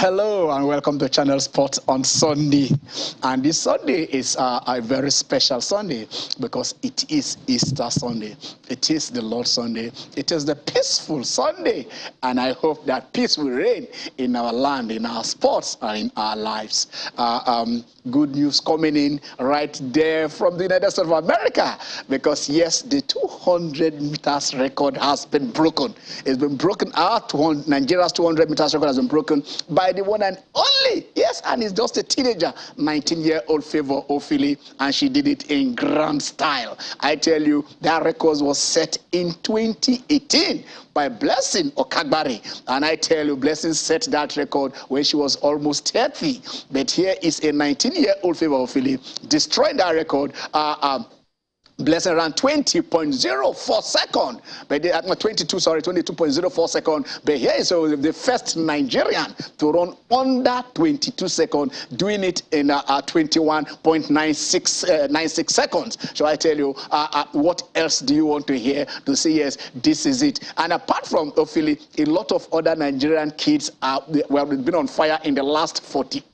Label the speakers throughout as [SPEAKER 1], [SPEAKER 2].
[SPEAKER 1] Hello and welcome to Channel Sports on Sunday. And this Sunday is a very special Sunday because it is Easter Sunday. It is the Lord's Sunday. It is the peaceful Sunday. And I hope that peace will reign in our land, in our sports, and in our lives. Good news coming in right there from the United States of America, because yes, the 200 meters record has been broken. It's been broken. Nigeria's 200 meters record has been broken by the one and only, yes, and it's just a teenager, 19-year-old Favor Ofili, and she did it in grand style. I tell you, that record was set in 2018 by Blessing Okagbari, and I tell you, Blessing set that record when she was almost 30, but here is a 19-year-old Favor Ofili destroying that record. Blessing around 20.04 seconds, but they 22.04 seconds. But here is the first Nigerian to run under 22 seconds, doing it in 21.96 seconds. So I tell you, what else do you want to hear to say? Yes, this is it. And apart from Ofili, a lot of other Nigerian kids have been on fire in the last 48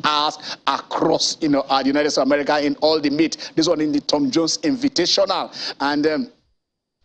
[SPEAKER 1] hours across, the United States of America in all the meet. This one in the Tom Jones Invitational, and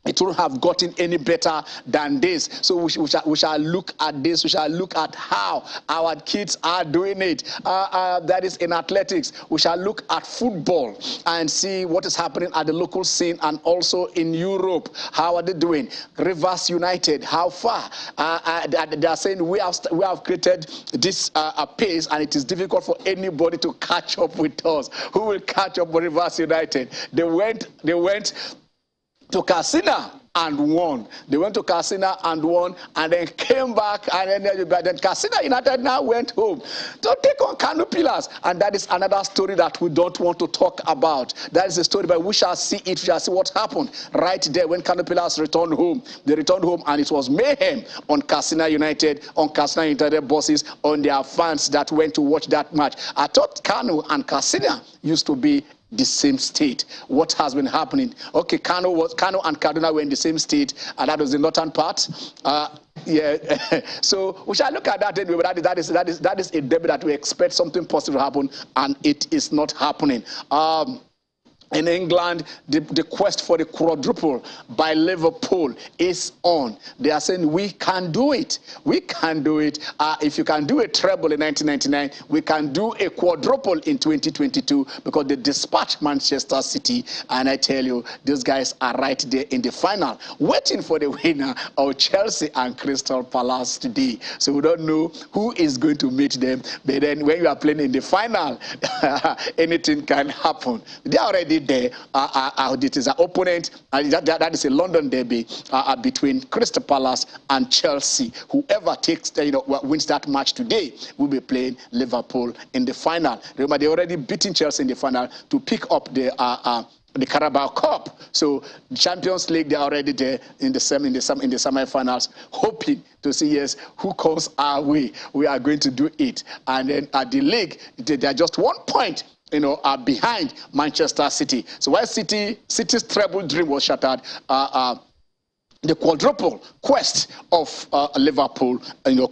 [SPEAKER 1] it wouldn't have gotten any better than this. So we shall look at this. We shall look at how our kids are doing it. That is in athletics. We shall look at football and see what is happening at the local scene and also in Europe. How are they doing? Rivers United, how far? They are saying we have created this pace, and it is difficult for anybody to catch up with us. Who will catch up with Rivers United? They went to Casina and won. They went to Casina and won, and then came back, and then Casina United now went home to take on Kano Pillars, and that is another story that we don't want to talk about. That is a story, but we shall see it. We shall see what happened right there when Kano Pillars returned home. They returned home, and it was mayhem on Casina United, on Casina United buses, on their fans that went to watch that match. I thought Kano and Casina used to be the same state. What has been happening? Okay, Kano and Kaduna were in the same state, and that was the northern part. Yeah, so we shall look at that anyway. But that is a debate that we expect something positive to happen, and it is not happening. In England, the quest for the quadruple by Liverpool is on. They are saying we can do it. We can do it. If you can do a treble in 1999, we can do a quadruple in 2022, because they dispatched Manchester City. And I tell you, these guys are right there in the final, waiting for the winner of Chelsea and Crystal Palace today. So we don't know who is going to meet them. But then when you are playing in the final, anything can happen. They are already there. It is an opponent, and that is a London derby between Crystal Palace and Chelsea. Whoever takes, wins that match today will be playing Liverpool in the final. Remember, they already beaten Chelsea in the final to pick up the Carabao Cup. So the Champions League, they're already there in the semi-finals, hoping to see, yes, who comes our way. We are going to do it. And then at the league, they are just 1 point are behind Manchester City. So while City's treble dream was shattered, the quadruple quest of Liverpool,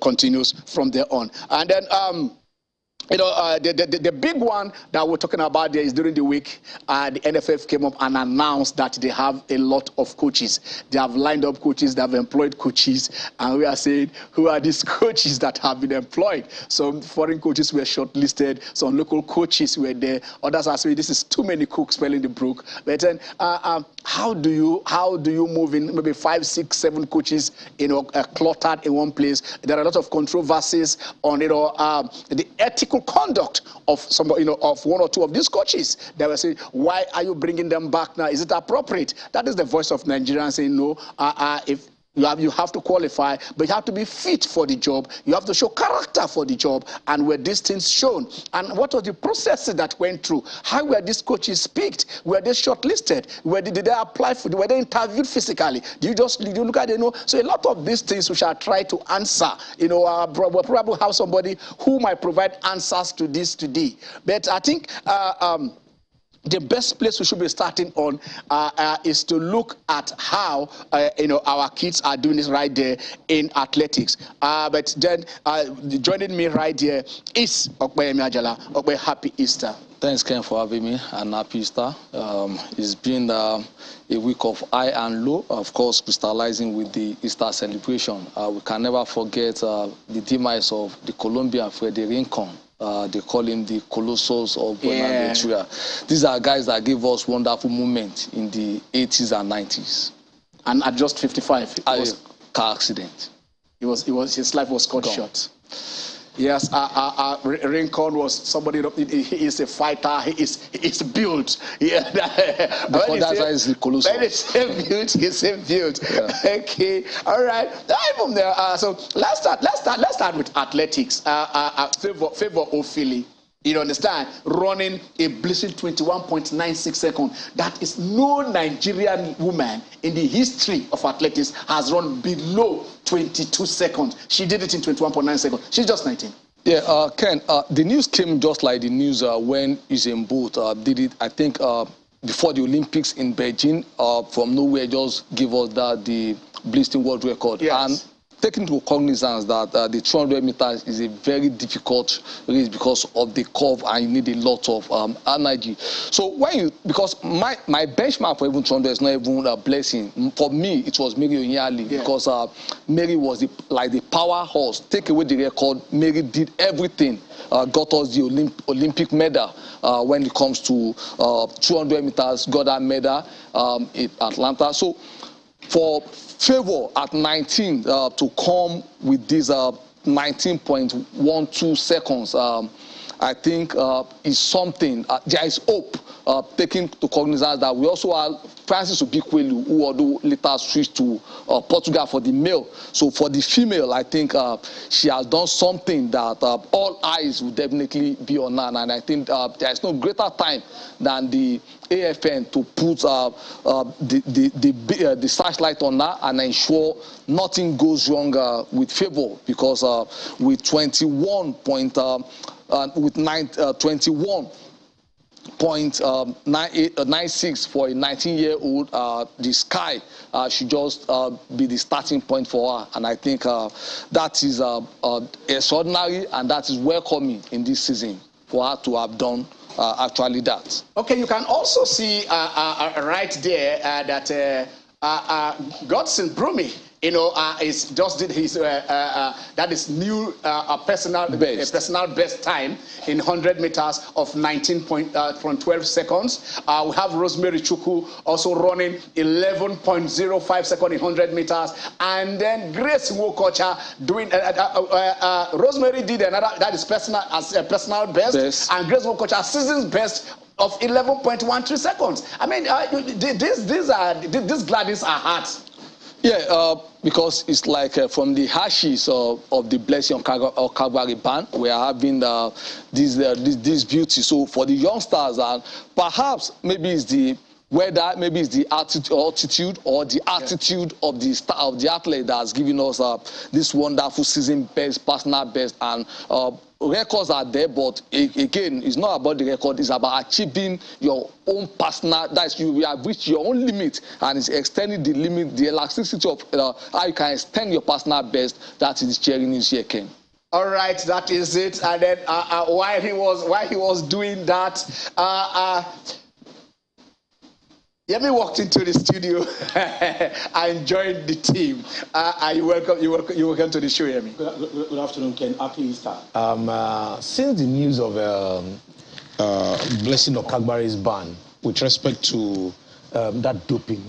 [SPEAKER 1] continues from there on. And then the big one that we're talking about there is during the week, the NFF came up and announced that they have a lot of coaches. They have lined up coaches, they have employed coaches, and we are saying, who are these coaches that have been employed? Some foreign coaches were shortlisted, some local coaches were there. Others are saying this is too many cooks smelling the brook. But then, how do you move in maybe 5, 6, 7 coaches, cluttered in one place? There are a lot of controversies on the ethical conduct of somebody, of one or two of these coaches. They were saying, why are you bringing them back now? Is it appropriate? That is the voice of Nigerians saying, no, if you have to qualify, but you have to be fit for the job. You have to show character for the job. And were these things shown? And what was the processes that went through? How were these coaches picked? Were they shortlisted? Did they apply for? Were they interviewed physically? Do you look at it? So a lot of these things we shall try to answer. We'll probably have somebody who might provide answers to this today. But I think the best place we should be starting on is to look at how our kids are doing this right there in athletics. But then joining me right here is Okpeyemi Ajala. Okpe, happy Easter.
[SPEAKER 2] Thanks, Ken, for having me, and happy Easter. It's been a week of high and low, of course, crystallizing with the Easter celebration. We can never forget the demise of the Colombian Freddy Rincon. They call him the Colossus of Buenaventura. These are guys that gave us wonderful moments in the 80s and 90s. And at just 55, it was a car accident.
[SPEAKER 1] His life was cut short. Yes, Rincon was somebody. He is a fighter. He is built. Yeah,
[SPEAKER 2] that's why he's the Colossus.
[SPEAKER 1] When it's built, he's built. Yeah. Okay, all right. From there, so let's start with athletics. Favor Ofili. You understand? Running a blistering 21.96 seconds. That is no Nigerian woman in the history of athletics has run below 22 seconds. She did it in 21.9 seconds. She's just 19.
[SPEAKER 2] Yeah, Ken, the news came just like the news when Usain Bolt did it, I think, before the Olympics in Beijing. From nowhere, just give us the blistering world record.
[SPEAKER 1] Yes.
[SPEAKER 2] And taking into cognizance that the 200 meters is a very difficult race because of the curve and you need a lot of energy. So because my benchmark for even 200 is not even a blessing. For me, it was Mary Onyali, because Mary was the powerhouse. Take away the record, Mary did everything. Got us the Olympic medal when it comes to 200 meters, got that medal in Atlanta. So for Favor at 19 to come with this 19.12 seconds, I think is something. There is hope, taking to cognizance that we also have Francis Obikwelu, who later switched to Portugal for the male. So for the female, I think she has done something that all eyes will definitely be on her. And I think there is no greater time than the AFN to put the searchlight on her and ensure nothing goes wrong with Favor, because with 21.96 for a 19-year-old, the sky should just be the starting point for her. And I think that is extraordinary, and that is welcoming in this season for her to have done actually that. Okay,
[SPEAKER 1] you can also see right there that Godson Brumi, is just did his that is new personal best time in 100 meters of 19.12 seconds. We have Rosemary Chukwu also running 11.05 seconds in 100 meters, and then Grace Nwokocha doing Rosemary did another, that is personal best, and Grace Nwokocha season's best of 11.13 seconds. I mean, these gladdies are hard.
[SPEAKER 2] Yeah, because it's like from the ashes of the blessing of Calvary band, we are having this beauty. So for the youngsters, and perhaps maybe it's the weather, maybe it's the altitude or the attitude of the athlete that has given us this wonderful season best, personal best, and records are there, but again, it's not about the record, it's about achieving your own personal, that's you have reached your own limit, and it's extending the limit, the elasticity of how you can extend your personal best. That is sharing news here, Ken.
[SPEAKER 1] All right, that is it. And then while he was doing that, Yemi walked into the studio and joined the team. You welcome to the show, Yemi.
[SPEAKER 3] Good afternoon, Ken. Happy Easter. Since the news of Blessing of Kagbari's ban with respect to that doping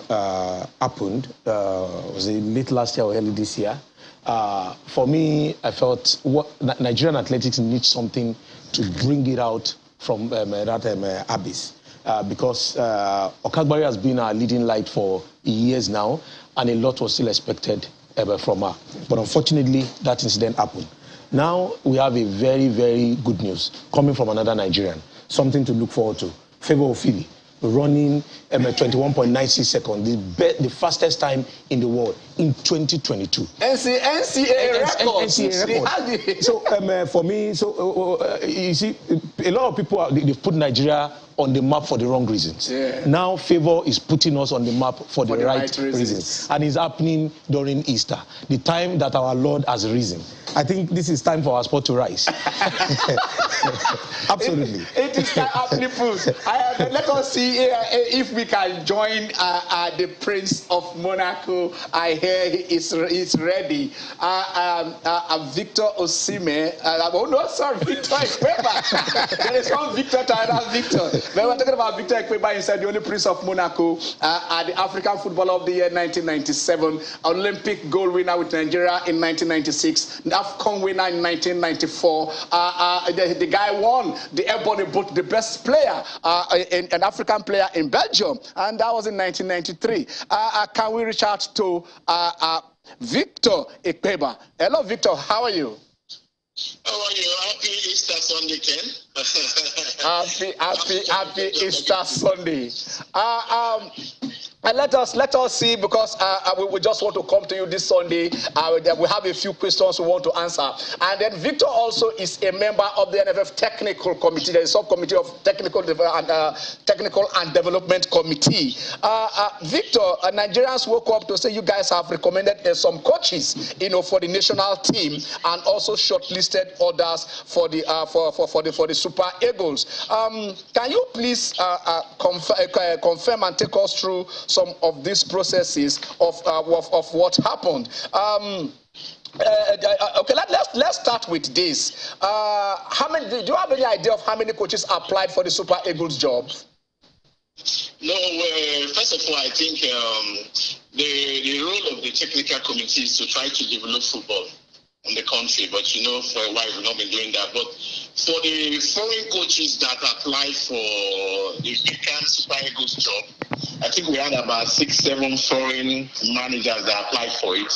[SPEAKER 3] happened, was it late last year or early this year? For me, I felt Nigerian athletics needs something to bring it out from that abyss. Because Okagbari has been our leading light for years now, and a lot was still expected from her. But unfortunately, that incident happened. Now we have a very, very good news coming from another Nigerian, something to look forward to. Favor Ofili, running 21.96 seconds, the fastest time in the world in 2022.
[SPEAKER 1] NCAA records.
[SPEAKER 3] So for me, you see, a lot of people they've put Nigeria on the map for the wrong reasons.
[SPEAKER 1] Yeah.
[SPEAKER 3] Now favor is putting us on the map for the right reasons. And it's happening during Easter, the time that our Lord has risen. I think this is time for our sport to rise. Absolutely.
[SPEAKER 1] It is happening. Let us see if we can join the Prince of Monaco. I hear he's ready. Victor Osimhen. Oh no, sorry, Victor Ekpeba. There is one Victor to another Victor. When we're talking about Victor Ekpeba, he said the only Prince of Monaco, the African Footballer of the Year 1997, Olympic gold winner with Nigeria in 1996, the AFCON winner in 1994. The guy won the Airborne Boot, the best player, an African player in Belgium, and that was in 1993. Can we reach out to Victor Ekpeba? Hello, Victor. How are you?
[SPEAKER 4] How are you? Happy Easter Sunday, Ken.
[SPEAKER 1] happy Easter Sunday. And let us see, because we just want to come to you this Sunday. We have a few questions we want to answer. And then Victor also is a member of the NFF Technical Committee, the subcommittee of Technical and Development Committee. Victor, Nigerians woke up to say you guys have recommended some coaches, for the national team, and also shortlisted others for the Super Eagles. Can you please confirm and take us through some of these processes of what happened? Okay, let's start with this. Do you have any idea of how many coaches applied for the Super Eagles job?
[SPEAKER 4] No, first of all, I think the role of the technical committee is to try to develop football in the country, but for a while we've not been doing that. But for the foreign coaches that applied for the vacant Super Eagles job, I think we had about 6-7 foreign managers that applied for it.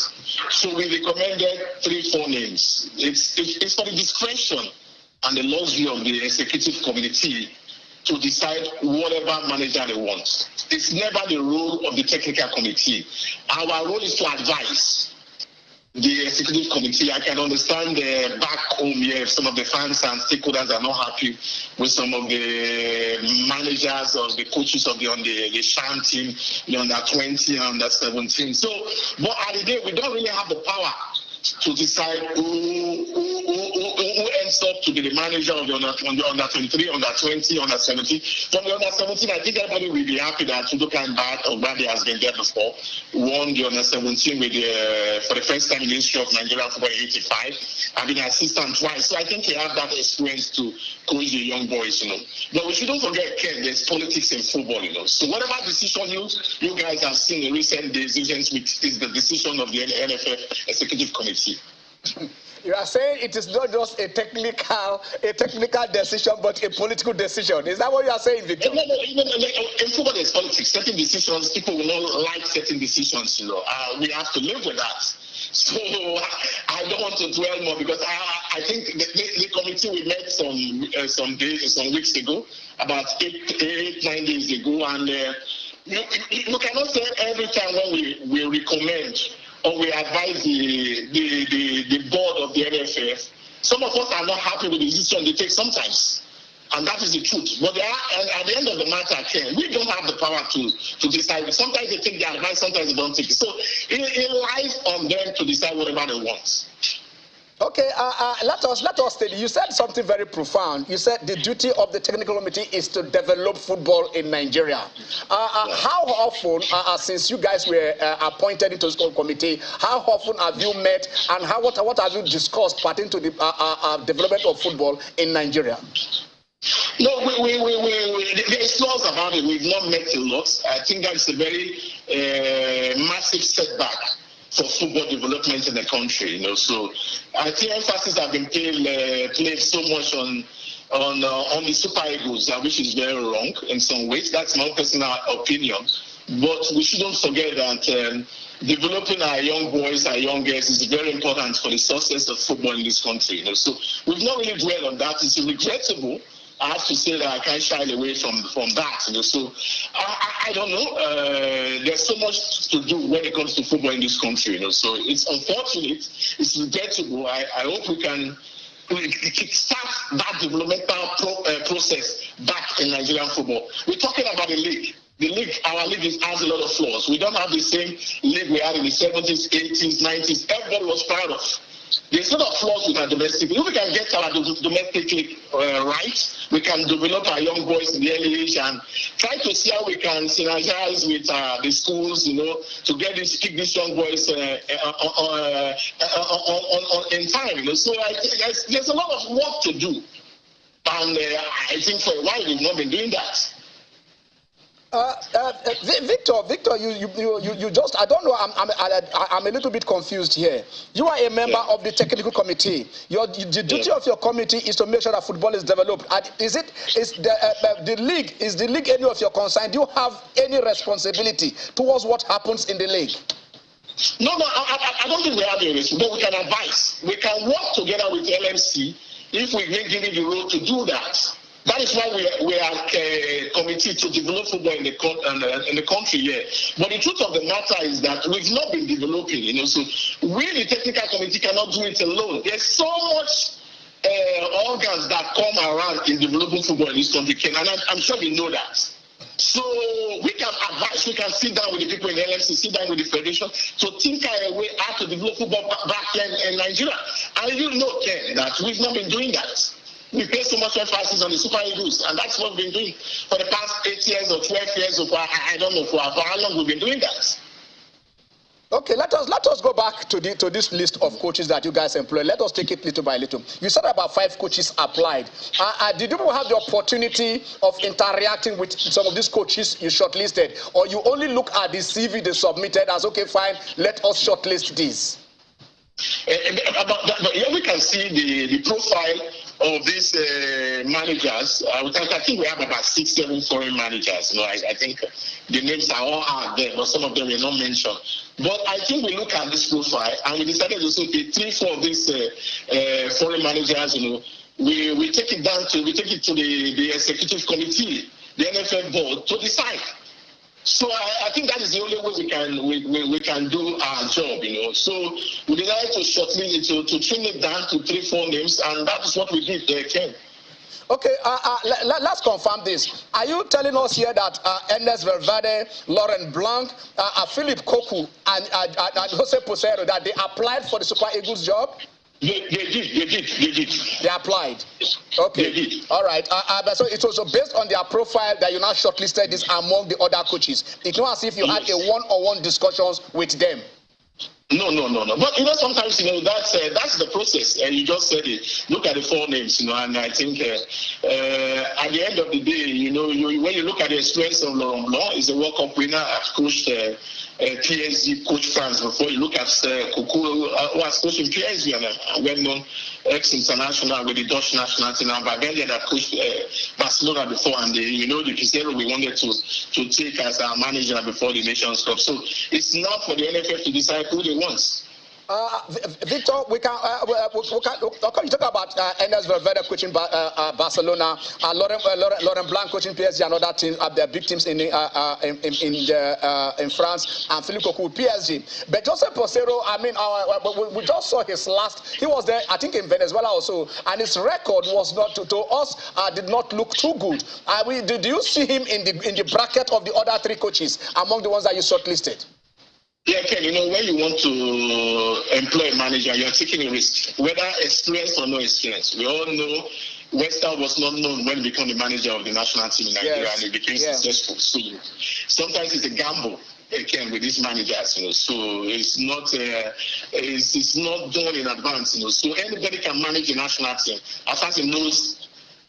[SPEAKER 4] So we recommended 3-4 names. It's for the discretion and the luxury of the executive committee to decide whatever manager they want. It's never the role of the technical committee. Our role is to advise the executive committee. I can understand back home here, if some of the fans and stakeholders are not happy with some of the managers or the coaches of the Shan team, the under 20 and under 17. So, but at the day, we don't really have the power to decide who ends up to be the manager of the under 23, under 20, under 17. From the under 17, I think everybody will be happy that Chudoka Ogbade has been there before. Won the under 17 with for the first time in the history of Nigerian football in 85. I've been assistant twice, so I think he have that experience to coach the young boys, But we shouldn't forget, Ken, there's politics in football, So whatever decision you guys have seen in recent days, is the decision of the NFF executive committee.
[SPEAKER 1] You are saying it is not just a technical decision, but a political decision. Is that what you are saying, Victor?
[SPEAKER 4] No, in football there's politics. Certain decisions, people will not like certain decisions, We have to live with that. So I don't want to dwell more, because I think the committee we met some weeks ago, about 8-9 days ago, and you cannot say every time when we recommend or we advise the board of the NFF, some of us are not happy with the decision they take sometimes. And that is the truth. But at the end of the matter, Ken, we don't have the power to decide. Sometimes they take the advice, sometimes they don't take it. So it lies on them to decide whatever they want.
[SPEAKER 1] Okay, let us study. You said something very profound. You said the duty of the technical committee is to develop football in Nigeria. How often, since you guys were appointed into the committee, how often have you met, and what have you discussed pertaining to the development of football in Nigeria?
[SPEAKER 4] No, there's laws about it. We've not met a lot. I think that's a very massive setback for football development in the country, So I think emphasis have been placed so much on the Super Eagles, which is very wrong in some ways. That's my personal opinion. But we shouldn't forget that developing our young boys, our young girls is very important for the success of football in this country. So we've not really dwelled on that. It's regrettable. I have to say that I can't shy away from that. So I don't know. There's so much to do when it comes to football in this country. So it's unfortunate. It's regrettable. I hope we can start that developmental process back in Nigerian football. We're talking about the league. The league, our league has a lot of flaws. We don't have the same league we had in the 70s, 80s, 90s. Everybody was proud of. There's a lot of flaws with our domestic. If we can get our domestic league right, we can develop our young boys in the early age and try to see how we can synergize with the schools, to get keep these young boys in time. So I think there's a lot of work to do, and I think for a while we've not been doing that.
[SPEAKER 1] Victor, you just, I don't know, I'm a little bit confused here. You are a member of the technical committee. The duty of your committee is to make sure that football is developed. Is the league any of your concern? Do you have any responsibility towards what happens in the league?
[SPEAKER 4] No, I don't think we have any responsibility, but we can advise. We can work together with LMC if we give you the role to do that. That is why we are a committee to develop football in the country here. But the truth of the matter is that we've not been developing, so we, the technical committee, cannot do it alone. There's so much organs that come around in developing football in this country, and I'm sure you know that. So we can advise, we can sit down with the people in the LMC, sit down with the federation to think a way how to develop football back here in Nigeria. And you know, Ken, that we've not been doing that. We pay so much emphasis on the Super Eagles, and that's what we've been doing for the past 8 years or 12 years, or I don't know for how long we've been doing that.
[SPEAKER 1] Okay, let us go back to this list of coaches that you guys employ. Let us take it little by little. You said about 5 coaches applied. Did you have the opportunity of interacting with some of these coaches you shortlisted, or you only look at the CV they submitted as, okay, fine, let us shortlist these?
[SPEAKER 4] Here we can see the profile of these managers. I think we have about 6-7 foreign managers. I think the names are all out there, but some of them were not mentioned. But I think we look at this profile and we decided to say, okay, 3-4 of these foreign managers, we take it to the executive committee, the NFF board, to decide. So I think that is the only way we can do our job, So we decided to shortlist to trim it down to 3-4 names, and that is what we did, Ken.
[SPEAKER 1] Okay, let's confirm this. Are you telling us here that Ernest Valverde, Laurent Blanc, Philippe Koku, and Jose Posero, that they applied for the Super Eagles job?
[SPEAKER 4] They did.
[SPEAKER 1] They applied. Okay.
[SPEAKER 4] They did.
[SPEAKER 1] All right. So it was based on their profile that you now shortlisted this among the other coaches. It's not as if you had a one-on-one discussions with them.
[SPEAKER 4] No. But sometimes that's the process. You just said it. Look at the 4 names, and I think at the end of the day, when you look at the experience of Laurent Blanc, he's a World Cup winner, has coached PSG, coach France before. You look at Coco, who has coached in PSG and a well-known ex-international with the Dutch national team, and Valverde that coached Barcelona before, and the Pizarro we wanted to take as our manager before the Nations Cup. So it's not for the NFF to decide who they want.
[SPEAKER 1] Victor, we can talk about Ernest Valverde coaching Barcelona, Laurent Blanc coaching PSG and other teams, their big teams in France, and Philippe Cocu PSG. But Joseph Posero, we just saw his last. He was there, I think, in Venezuela also, and his record was not to us did not look too good. Did you see him in the bracket of the other 3 coaches among the ones that you shortlisted?
[SPEAKER 4] Yeah, Ken, when you want to employ a manager, you're taking a risk, whether experience or no experience. We all know Western was not known when he became the manager of the national team in Nigeria, and he became successful. So sometimes it's a gamble, Ken, with these managers, So it's not done in advance, So anybody can manage a national team as far as he knows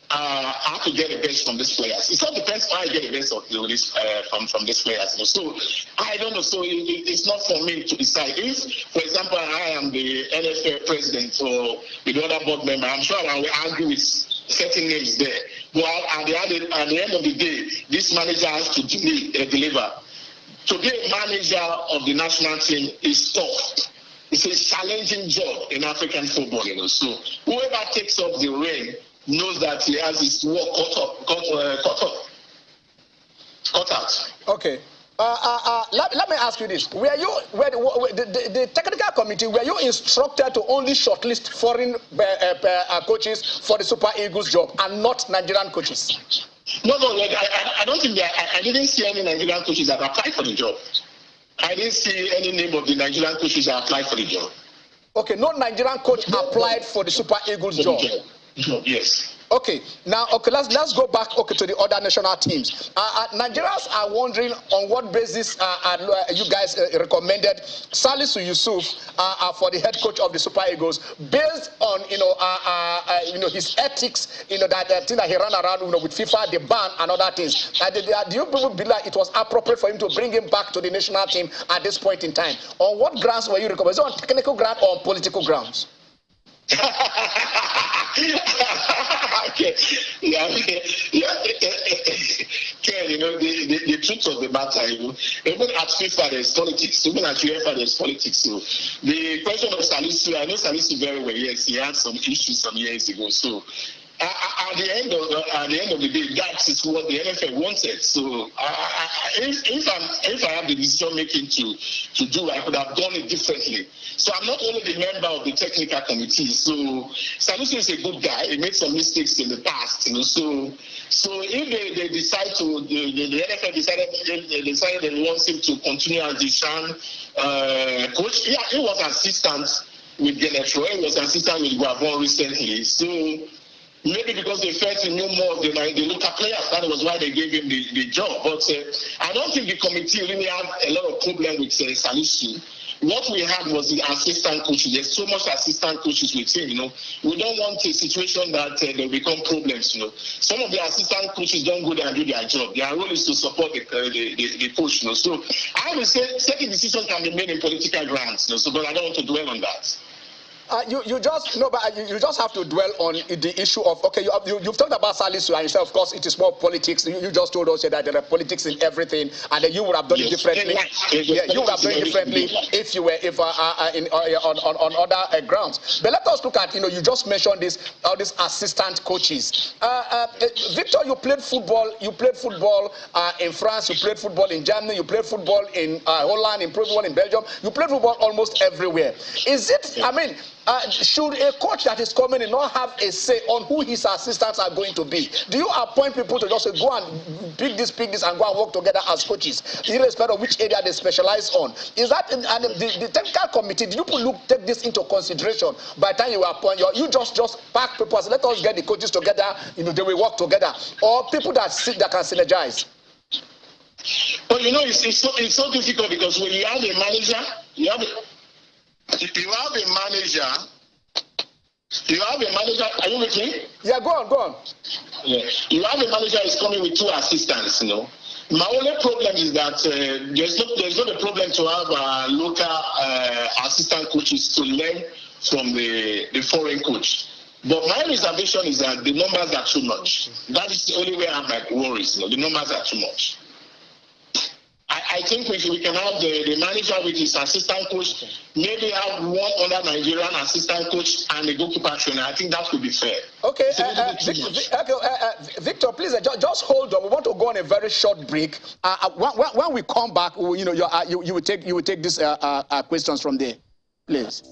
[SPEAKER 4] how to get the best from these players. It all depends how I get the best of this from these players. So I don't know. So it's not for me to decide. If, for example, I am the NFL president or the other board member, I'm sure I will argue with certain names there. But at the end of the day, this manager has to deliver. To be a manager of the national team is tough. It's a challenging job in African football. So whoever takes up the reign knows that he has his work cut out.
[SPEAKER 1] Okay. Let me ask you this: were you, the technical committee, were you instructed to only shortlist foreign coaches for the Super Eagles job and not Nigerian coaches?
[SPEAKER 4] No, I don't think I didn't see any Nigerian coaches that applied for the job. I didn't see any name of the Nigerian coaches that applied for the job.
[SPEAKER 1] Okay, no Nigerian coach applied for the Super Eagles job.
[SPEAKER 4] Yes.
[SPEAKER 1] Okay, now let's go back to the other national teams. Nigerians are wondering on what basis you guys recommended Salisu Yusuf for the head coach of the Super Eagles, based on his ethics, that thing that he ran around with FIFA, the ban and other things. Do you people believe that it was appropriate for him to bring him back to the national team at this point in time? On what grounds were you recommended? Is it on technical grounds or on political grounds?
[SPEAKER 4] Okay. Yeah. Ken, the truth of the matter, even at FIFA there's politics, even at UEFA there's politics. So the question of Salisu, I know Salisu very well. Yes, he had some issues some years ago. So at the end of the day, that is what the NFF wanted. So if I have the decision making to do, I could have done it differently. So I'm not only the member of the technical committee. So Salisu is a good guy. He made some mistakes in the past. So if they decide to, the NFF decided they want him to continue as the Shan coach. Yeah, he was assistant with Genetro. He was assistant with Guavon recently. So maybe because they felt he knew more of the local players, that was why they gave him the job. But I don't think the committee really had a lot of problem with Salisu. What we had was the assistant coaches. There's so much assistant coaches with him, We don't want a situation that they become problems, Some of the assistant coaches don't go there and do their job. Their role is to support the coach, So I would say certain decisions can be made in political grounds, but I don't want to dwell on that.
[SPEAKER 1] You just have to dwell on the issue of, you've talked about Salisu and you said, of course, it is more politics. You just told us that there are politics in everything, and that you would have done it differently. You would have done it differently if you were on other grounds. But let us look at, you just mentioned all these assistant coaches. Victor, you played football. You played football in France. You played football in Germany. You played football in Holland. You played football in Belgium. You played football almost everywhere. Is it? Should a coach that is coming in not have a say on who his assistants are going to be? Do you appoint people to just say, go and pick this, and go and work together as coaches, irrespective of which area they specialize on? Is that, and the technical committee, did you take this into consideration by the time you appoint? You just pack people, let us get the coaches together, they will work together, or people that can synergize?
[SPEAKER 4] Well, it's so difficult because when you have a manager, you have a manager, are you with me?
[SPEAKER 1] Yeah, go on.
[SPEAKER 4] Yeah. You have a manager who's coming with two assistants, My only problem is that there's not a problem to have local assistant coaches to learn from the foreign coach. But my reservation is that the numbers are too much. That is the only way I have my worries, The numbers are too much. I think we can have the manager with his assistant coach, maybe have one other Nigerian assistant coach and the goalkeeper trainer. I think that would be fair.
[SPEAKER 1] Okay, Victor, please just hold on. We want to go on a very short break. When we come back, you will take these questions from there, please.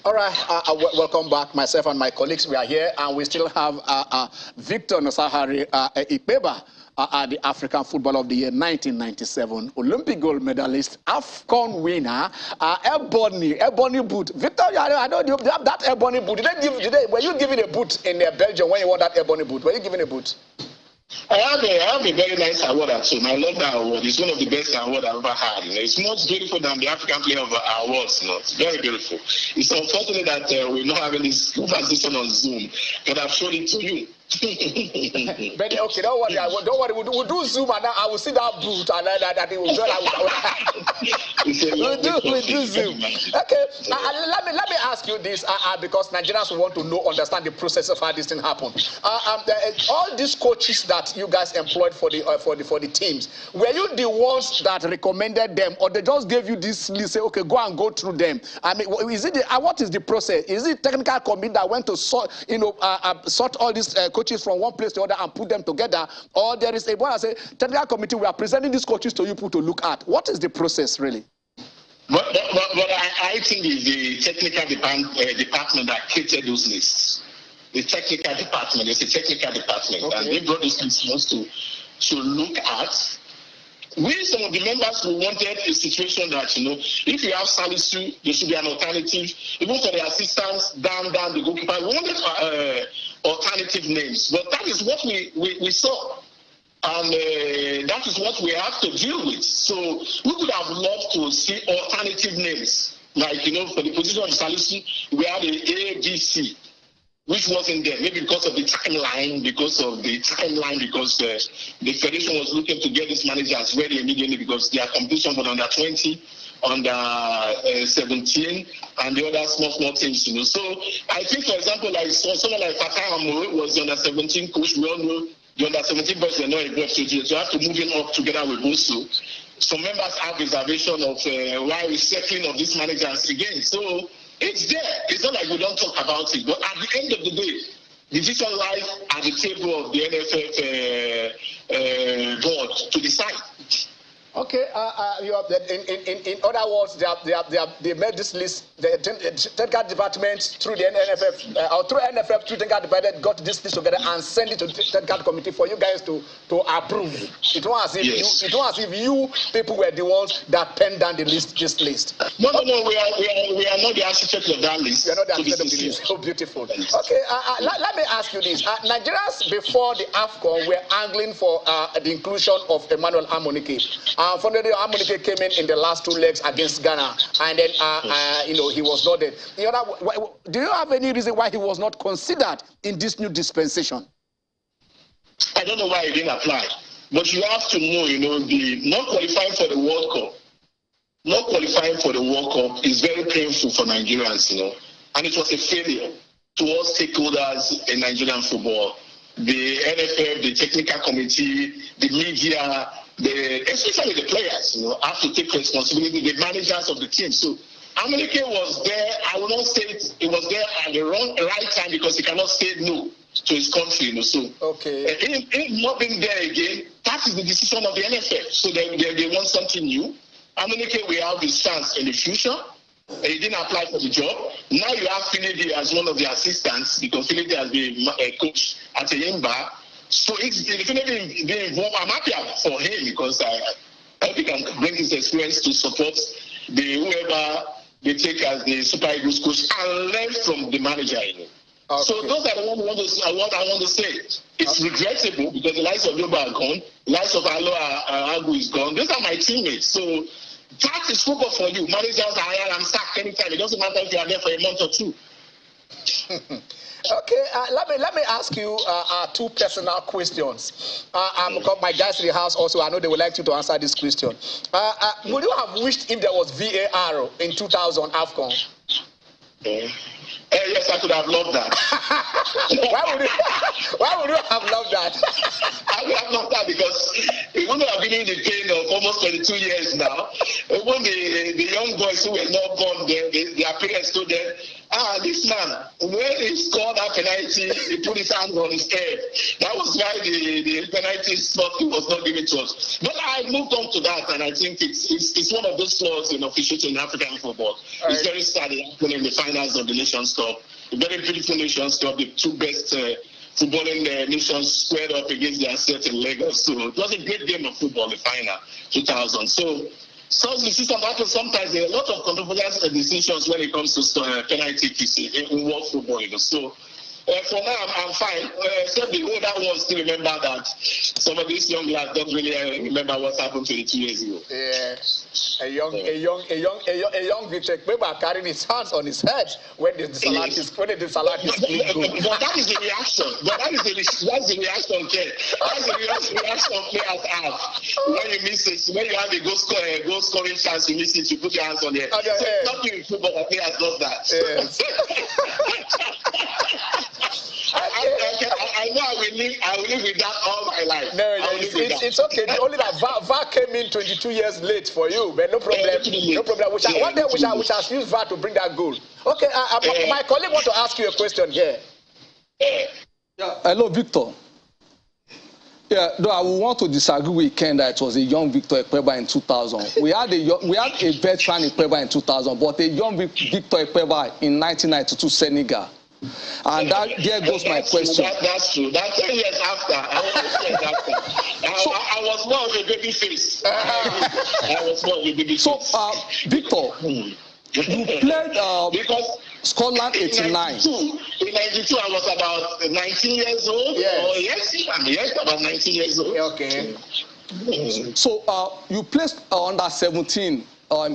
[SPEAKER 1] All right, welcome back. Myself and my colleagues, we are here, and we still have Victor Nosahari Ikpeba, the African Footballer of the Year 1997, Olympic gold medalist, AFCON winner, Ebony boot. Victor, I know you have that Ebony boot. Were you given a boot in Belgium when you won that Ebony boot? Were you given a boot?
[SPEAKER 4] I have a very nice award at home. I love that award. It's one of the best awards I've ever had. It's much beautiful than the African Player of Awards. It's very beautiful. It's unfortunate that we're not having this conversation on Zoom, but I've shown it to you.
[SPEAKER 1] But okay, don't worry. We'll do Zoom, and I will see that boot, and that it will. We do Zoom. Okay, let me ask you this, because Nigerians want to understand the process of how this thing happened. All these coaches that you guys employed for the teams, were you the ones that recommended them, or they just gave you this list, say, okay, go and go through them? I mean, is it what is the process? Is it technical committee that went to sort all these coaches from one place to other and put them together, or there is technical committee, we are presenting these coaches to you people to look at? What is the process really?
[SPEAKER 4] But I think it's the technical department that created those lists. The technical department, it's a technical department, okay. And they brought those lists to look at. We, some of the members, who wanted a situation that, if you have Salisu, there should be an alternative. Even for the assistants, down the goalkeeper, we wanted alternative names. But that is what we saw. And that is what we have to deal with. So we would have loved to see alternative names. Like, for the position of Salisu, we had a A, B, C, which wasn't there. Maybe because of the timeline, because the federation was looking to get these managers ready immediately because their competition was under 20, under 17, and the other small teams, So I think, for example, like someone like Fatah Amore was the under 17 coach. We all know the under 17 boys were not able to do it. So you have to move him up together with Bosu. Some members have reservation of why recycling of these managers again. So it's there. It's not like we don't talk about it. But at the end of the day, the decision lies at the table of the NFF board to decide.
[SPEAKER 1] Okay, in other words, they made this list. The technical department through the NFF or through NFF through technical department got this list together and sent it to the technical committee for you guys to approve. It was as if you people were the ones that penned down this list.
[SPEAKER 4] No. We are not the architect of that list.
[SPEAKER 1] We are not the architect of the list. So beautiful. Okay, let me ask you this: Nigerians before the AFCON were angling for the inclusion of Emmanuel Amunike. Unfortunately, Amunike came in the last two legs against Ghana, and then he was not there. Do you have any reason why he was not considered in this new dispensation?
[SPEAKER 4] I don't know why he didn't apply, but you have to know, the not qualifying for the World Cup. Not qualifying for the World Cup is very painful for Nigerians, and it was a failure to all stakeholders in Nigerian football, the NFF, the technical committee, the media. Especially the players, have to take responsibility, the managers of the team. So Amunike was there. I will not say it was there at the right time because he cannot say no to his country. So
[SPEAKER 1] okay.
[SPEAKER 4] Him not being there again, that is the decision of the NFF. So they want something new. Amunike will have his chance in the future. He didn't apply for the job. Now you have Finidi as one of the assistants because Finidi has been a coach at Yimba. So it's definitely being involved. I'm happy for him because I hope he can bring his experience to support whoever they take as the Super Eagles coach and learn from the manager. Okay. So those are the ones what I want to say. It's regrettable because the likes of Yoba are gone, the likes of Aloha Agu is gone. Those are my teammates. So that is football for you. Managers are hired and sacked anytime. It doesn't matter if you are there for a month or two.
[SPEAKER 1] Okay, let me ask you two personal questions. My guys in the house also, I know they would like you to answer this question. Would you have wished if there was VAR in 2000 AFCON?
[SPEAKER 4] Yes, I could have loved that.
[SPEAKER 1] Why would you have loved that?
[SPEAKER 4] I would have loved that because we wouldn't have been in the pain of almost 22 years now. Even the young boys who were not born there, their parents told them, this man, when he scored that penalty, he put his hand on his head. That was why the penalty spot was not given to us. But I moved on to that, and I think it's one of those flaws in officiating in African football. Right. It's very sad it happened in the finals of the Nations Cup. A very beautiful Nations Cup, the two best footballing nations squared up against their set in Lagos. So it was a great game of football, the final 2000. So decisions happen sometimes. There are a lot of controversial decisions when it comes to penalty kicks in world football. So For now, I'm fine. Except the older ones still remember that. Some of these young lads don't really remember what happened 22 years ago.
[SPEAKER 1] Yeah. A young Victor Ekpeba carrying his hands on his head when the Salatis
[SPEAKER 4] But that is the reaction. That's the reaction, Ken. That's the reaction players have. When you miss it, when you have a goal scoring chance, you miss it, you put your hands on it. So nothing in football, the players does that. Yes. I know I will live with that all my life.
[SPEAKER 1] No, it's okay. Only that VAR came in 22 years late for you, but no problem. No problem. One day we shall use VAR to bring that goal. Okay, my colleague want to ask you a question here.
[SPEAKER 2] Hello, Victor. Yeah, though I would want to disagree with Ken that it was a young Victor Ekpeba in 2000. We had a veteran Ekpeba in 2000, but a young Victor Ekpeba in 1992 Senegal. And there goes my question.
[SPEAKER 4] That's true. That's 10 years after. I was more of a baby face.
[SPEAKER 2] So, Victor, you played
[SPEAKER 4] because
[SPEAKER 2] Scotland 89.
[SPEAKER 4] In 92, I was about 19 years old. Yes, about 19 years old.
[SPEAKER 1] Okay.
[SPEAKER 2] So, you played under 17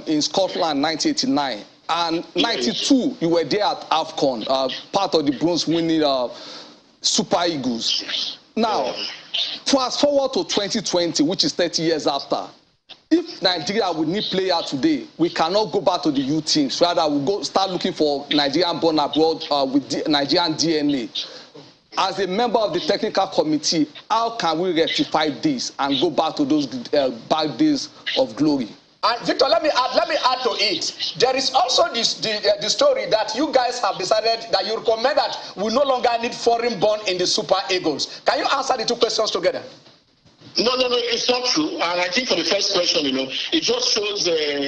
[SPEAKER 2] in Scotland 1989. And 92, you were there at AFCON, part of the bronze-winning Super Eagles. Now, fast forward to 2020, which is 30 years after. If Nigeria would need players today, we cannot go back to the youth teams. Rather, we'll start looking for Nigerian born abroad with Nigerian DNA. As a member of the technical committee, how can we rectify this and go back to those back days of glory?
[SPEAKER 1] And Victor, let me add to it. There is also the story that you guys have decided that you recommend that we no longer need foreign-born in the Super Eagles. Can you answer the two questions together?
[SPEAKER 4] No, it's not true. And I think for the first question, it just shows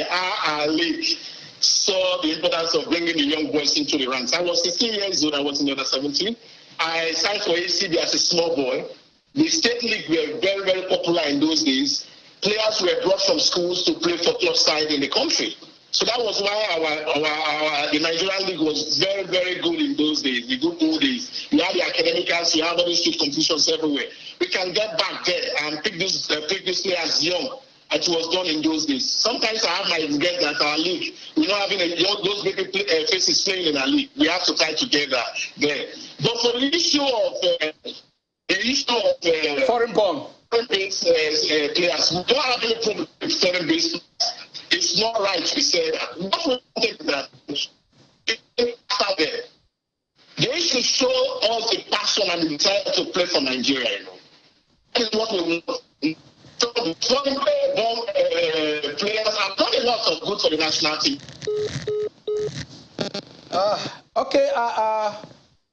[SPEAKER 4] how our league saw the importance of bringing the young boys into the ranks. I was 16 years old. I was in the under 17. I signed for ACB as a small boy. The state league were very, very popular in those days. Players were brought from schools to play for club side in the country. So that was why the Nigerian league was very, very good in those days, the good old days. You have the academicals, you have all these street competitions everywhere. We can get back there and pick these players young, as it was done in those days. Sometimes I have my regret that our league, we're not having those big faces playing in our league. We have to tie together there. But for the issue of
[SPEAKER 1] foreign-born
[SPEAKER 4] foreign-based players, we don't have any problem with foreign-based players. It's not right to say that. What we think that they should show us the passion and the desire to play for Nigeria. That is what we want. So the foreign-born players have done a lot of good for the national team.
[SPEAKER 1] Okay.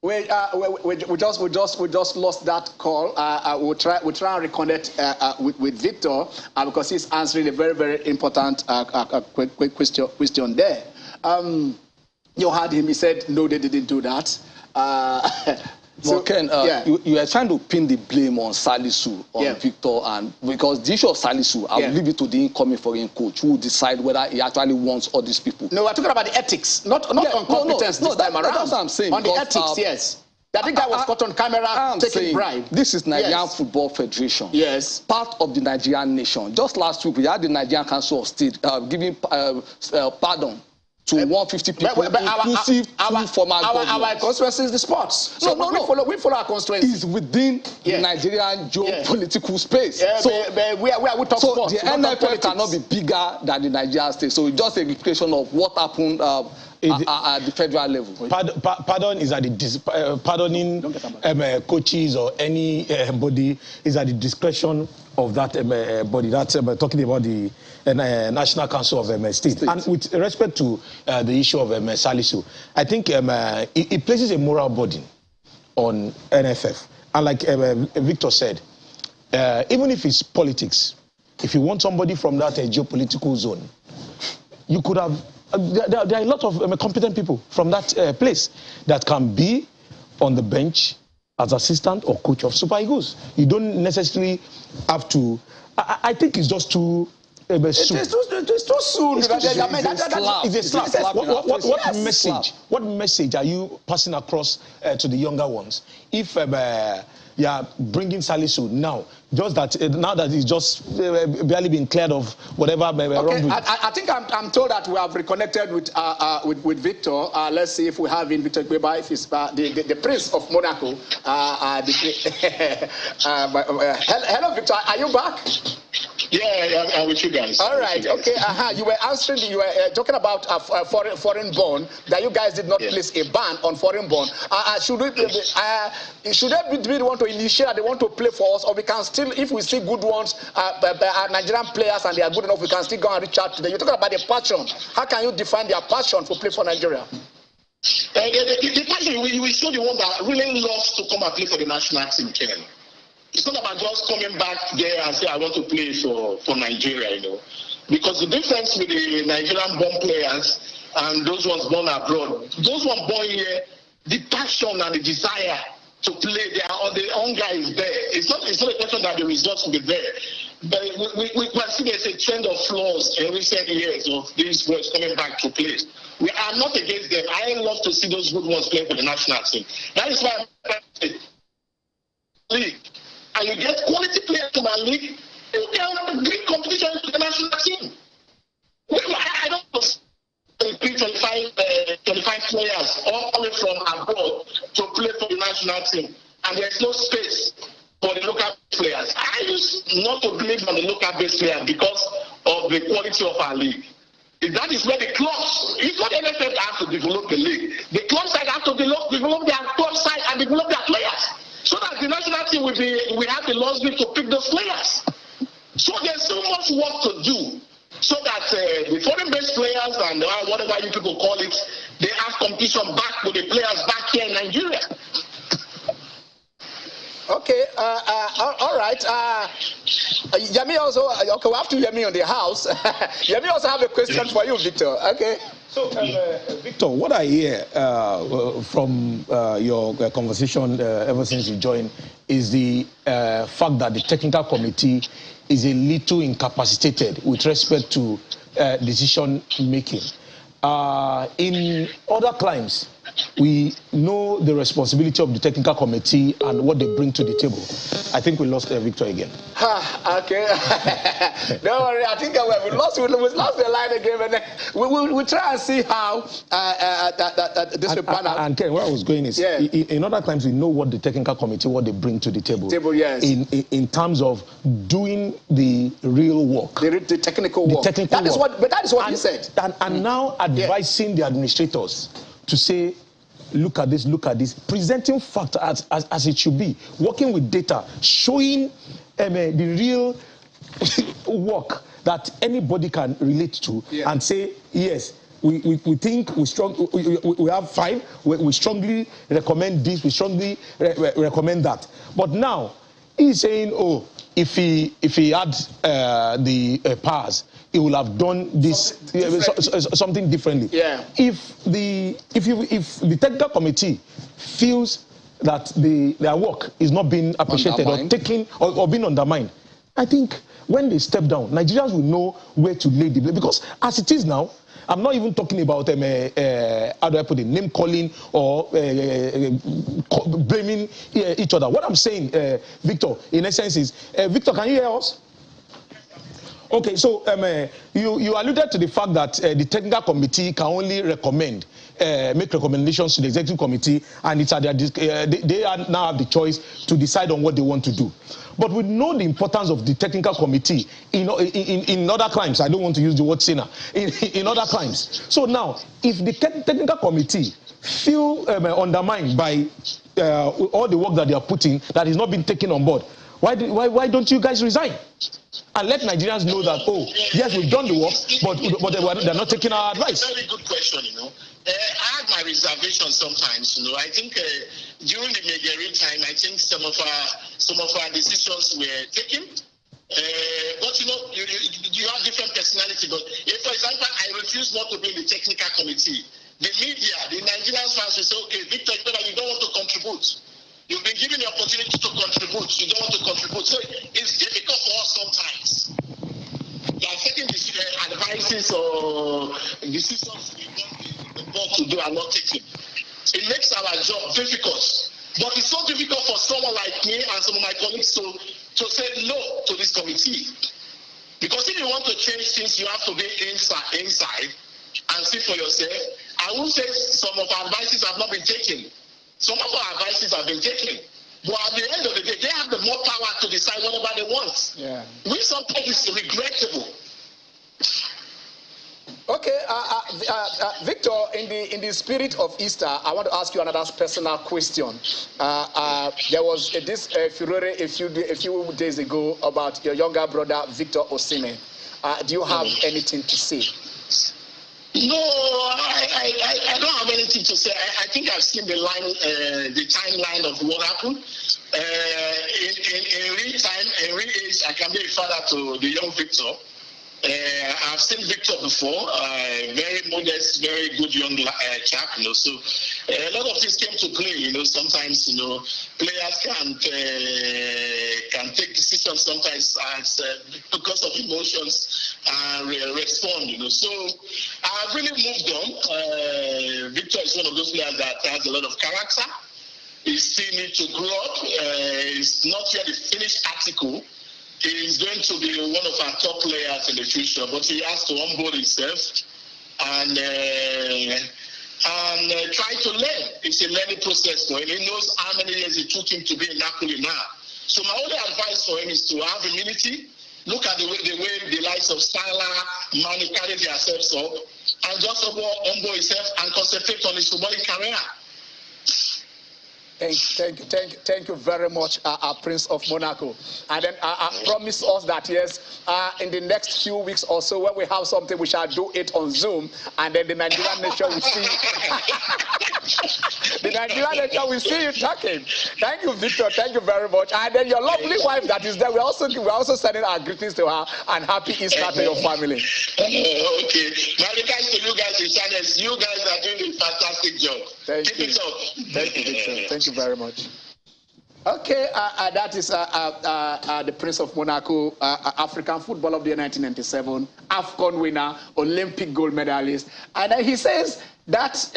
[SPEAKER 1] We just lost that call. We'll try and reconnect with Victor because he's answering a very, very important quick question there. You heard him. He said no, they didn't do that.
[SPEAKER 2] So, Ken, you are trying to pin the blame on Salisu, on Victor, and because the issue of Salisu, I will leave it to the incoming foreign coach who will decide whether he actually wants all these people.
[SPEAKER 1] No, we're talking about the ethics, not on competence this time around.
[SPEAKER 2] That's what I'm saying.
[SPEAKER 1] On the ethics, yes. I think that was caught on camera taking bribe.
[SPEAKER 2] This is Nigerian Football Federation.
[SPEAKER 1] Yes.
[SPEAKER 2] Part of the Nigerian nation. Just last week, we had the Nigerian Council of State giving pardon to 150 people, inclusive two former governors.
[SPEAKER 1] Our constituency is the sports. So we follow our constituency.
[SPEAKER 2] It's within the Nigerian geopolitical space.
[SPEAKER 1] So we talk sports.
[SPEAKER 2] The NFF cannot be bigger than the Nigerian state. So it's just a replication of what happened at the federal level.
[SPEAKER 3] Pardon is at the pardoning coaches or anybody is at the discretion of that body. That's talking about the National Council of State. And with respect to the issue of Salisu, I think it places a moral burden on NFF. And like Victor said, even if it's politics, if you want somebody from that geopolitical zone, you could have. There are a lot of competent people from that place that can be on the bench as assistant or coach of Super Eagles. You don't necessarily have to. I think it's just too soon.
[SPEAKER 1] It's too soon.
[SPEAKER 3] It's a slap. What message are you passing across to the younger ones? If you are bringing Salisu now, just that now that he's just barely been cleared of whatever wrongdoing.
[SPEAKER 1] I think I'm told that we have reconnected with Victor. Let's see if we have in Victor Gbeba, if he's the Prince of Monaco. Hello, Victor. Are you back?
[SPEAKER 4] Yeah, I'm with you guys.
[SPEAKER 1] All right. Okay. You were answering. You were talking about foreign bond, that you guys did not place a ban on foreign bond. Should they be the one to initiate that they want to play for us, or we can still, if we see good ones, Nigerian players, and they are good enough, we can still go and reach out to them. You're talking about the passion. How can you define their passion for play for Nigeria?
[SPEAKER 4] The passion, we show the one that really loves to come and play for the national team, Ken. It's not about just coming back there and say, I want to play for Nigeria, Because the difference with the Nigerian born players and those ones born abroad, those ones born here, the passion and the desire to play, the hunger is there. It's not a question that the results will be there. But we can see there's a trend of flaws in recent years of these boys coming back to play. We are not against them. I love to see those good ones play for the national team. That is why league. And you get quality players to my league, you can bring competition to the national team. I don't know 25 players all coming from abroad to play for the national team, and there's no space for the local players. I used not to believe on the local base players because of the quality of our league. That is where the clubs, it's not NFF have to develop the league. The club side have to develop their club side and develop their players, so that the national team will have the luxury to pick those players. So there's so much work to do, so that the foreign-based players and whatever you people call it, they have competition back with the players back here in Nigeria.
[SPEAKER 1] Okay, all right. Yemi also, okay, we have to Yemi on the house. Yemi also have a question for you, Victor. Okay.
[SPEAKER 3] So, Victor, what I hear from your conversation ever since you joined is the fact that the technical committee is a little incapacitated with respect to decision making. In other climes, we know the responsibility of the technical committee and what they bring to the table. I think we lost Victor again.
[SPEAKER 1] Okay. Don't worry. I think we lost the line again. And we'll try and see how this will pan out.
[SPEAKER 3] And Ken, where I was going is, in other times, we know what the technical committee, what they bring to the table.
[SPEAKER 1] Yes.
[SPEAKER 3] In terms of doing the real work.
[SPEAKER 1] The technical work. That is what he said.
[SPEAKER 3] And now advising the administrators to say, look at this, presenting fact as it should be, working with data, showing the real work that anybody can relate to, and say, yes, we think we have 5, we strongly recommend this, we strongly recommend that. But now, he's saying, oh, if he had the powers, he will have done this something differently.
[SPEAKER 1] Yeah.
[SPEAKER 3] If the technical committee feels that their work is not being appreciated or taken or being undermined, I think when they step down, Nigerians will know where to lay the blame. Because as it is now, I'm not even talking about how do I put it, name calling or blaming each other. What I'm saying, Victor, in essence is, Victor, can you hear us? Okay, so you alluded to the fact that the technical committee can only recommend, make recommendations to the executive committee, and it's at their they now have the choice to decide on what they want to do. But we know the importance of the technical committee in other crimes. I don't want to use the word sinner. In other crimes. So now, if the technical committee feel undermined by all the work that they are putting that is not being taken on board, why don't you guys resign? And let Nigerians know that, oh, yes, we've done the work, but they're not taking our advice.
[SPEAKER 4] Very good question, I have my reservations sometimes, I think during the Megari time, I think some of our decisions were taken. But you have different personality. But if, for example, I refuse not to be in the technical committee, the media, the Nigerian fans will say, okay, Victor, you don't want to contribute. You've been given the opportunity to contribute. You don't want to contribute. So it's difficult for us sometimes. There are certain statements or decisions we want the board to do are not taken. It makes our job difficult. But it's so difficult for someone like me and some of my colleagues to say no to this committee. Because if you want to change things, you have to be inside and see for yourself. I won't say some of our advices have not been taken. Some of our advices have been taken. But at the end of the day, they have the more power to decide whatever they want.
[SPEAKER 1] Yeah.
[SPEAKER 4] We sometimes it's regrettable.
[SPEAKER 1] Okay, Victor, in the spirit of Easter, I want to ask you another personal question. There was this furore a few days ago about your younger brother, Victor Osimhen. Do you have anything to say?
[SPEAKER 4] No, I don't have anything to say. I think I've seen the timeline of what happened. In real time, in real age, I can be a father to the young Victor. I've seen Victor before, very modest, very good young chap, so a lot of things came to play, sometimes, players can take decisions sometimes because of emotions and respond, so I've really moved on. Victor is one of those players that has a lot of character. He still needs to grow up. It's not yet the finished article. He's going to be one of our top players in the future, but he has to onboard himself and try to learn. It's a learning process for him. He knows how many years it took him to be in Napoli now. So my only advice for him is to have humility. Look at the way the likes of Salah, Mane carry themselves up, and just onboard himself and concentrate on his footballing career.
[SPEAKER 1] Thank you very much, Prince of Monaco. And then promise us that, yes, in the next few weeks or so, when we have something, we shall do it on Zoom, and then the Nigerian nation will see. The Nigerian nation will see you talking. Thank you, Victor. Thank you very much. And then your lovely wife that is there, we're also sending our greetings to her and happy Easter to your family.
[SPEAKER 4] Okay. My regards to you guys in channels. You guys are doing a fantastic job.
[SPEAKER 1] Thank you.
[SPEAKER 4] Keep it up.
[SPEAKER 1] Thank you, Victor. Thank you very much. Okay, that is the Prince of Monaco, African Football of the Year 1997, AFCON winner, Olympic gold medalist. And he says that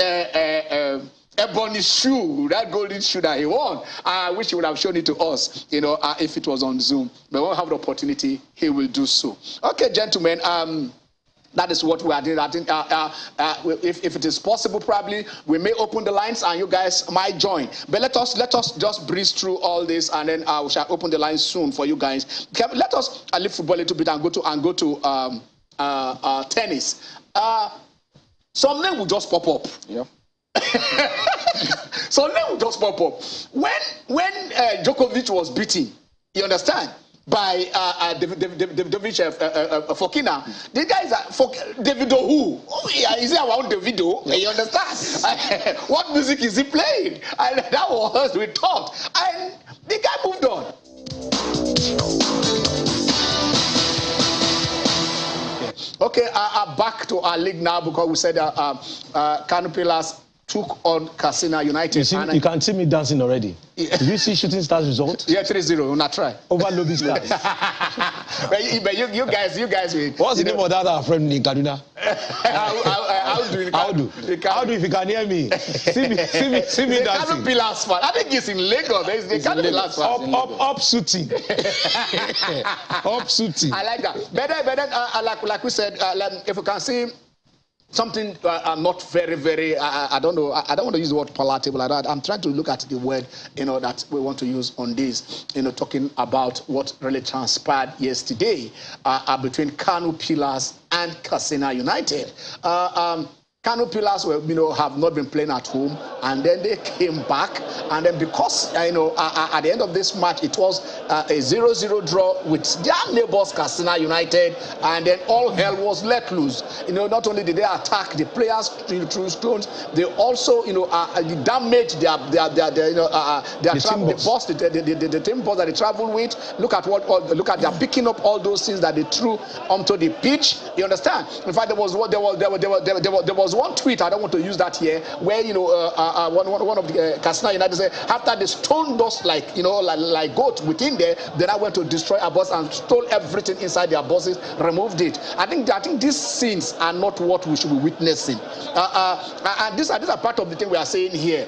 [SPEAKER 1] ebony shoe, that golden shoe that he won, I wish he would have shown it to us, if it was on Zoom. But when we have the opportunity, he will do so. Okay, gentlemen, that is what we are doing. I think if it is possible, probably we may open the lines and you guys might join. But let us just breeze through all this, and then we shall open the lines soon for you guys. Let us leave football a little bit and go to tennis. Some name will just pop up. Yeah. Some name will just pop up. When Djokovic was beaten, you understand? By Davidovic Fokina. The guys are Davido who? Oh, yeah, is it around Davido? Yeah. You understand? What music is he playing? And that was we talked. And the guy moved on. Okay, back to our league now, because we said Kano Pillars took on Katsina United.
[SPEAKER 3] You can see me dancing already. Yeah. Did you see Shooting Stars result?
[SPEAKER 1] Yeah, 3-0. Not try.
[SPEAKER 3] Over Lobby Stars.
[SPEAKER 1] but you guys will.
[SPEAKER 3] What's the name of that our friend in Kaduna?
[SPEAKER 1] How do
[SPEAKER 3] if you can hear me? See me dancing.
[SPEAKER 1] Kano Pillars fan. I think it's in Lagos. It's Kano Pillars fan.
[SPEAKER 3] Up shooting. Up shooting.
[SPEAKER 1] I like that. But then, like we said, if you can see something not very, I don't know, I don't want to use the word palatable like that. I'm trying to look at the word, that we want to use on this, talking about what really transpired yesterday between Kano Pillars and Katsina United. Kano Pillars were, have not been playing at home, and then they came back, and then because, at the end of this match, it was a 0-0 draw with their neighbors, Katsina United, and then all hell was let loose. Not only did they attack the players through stones, they also, damaged their travel, the team bus that they traveled with. Look at they're picking up all those things that they threw onto the pitch. You understand? In fact, there was one tweet, I don't want to use that here, where, you know, one of the Katsina United said, after they stoned us like, you know, like goat within there, then I went to destroy our bus and stole everything inside their buses, removed it. I think these scenes are not what we should be witnessing. And these are part of the thing we are saying here.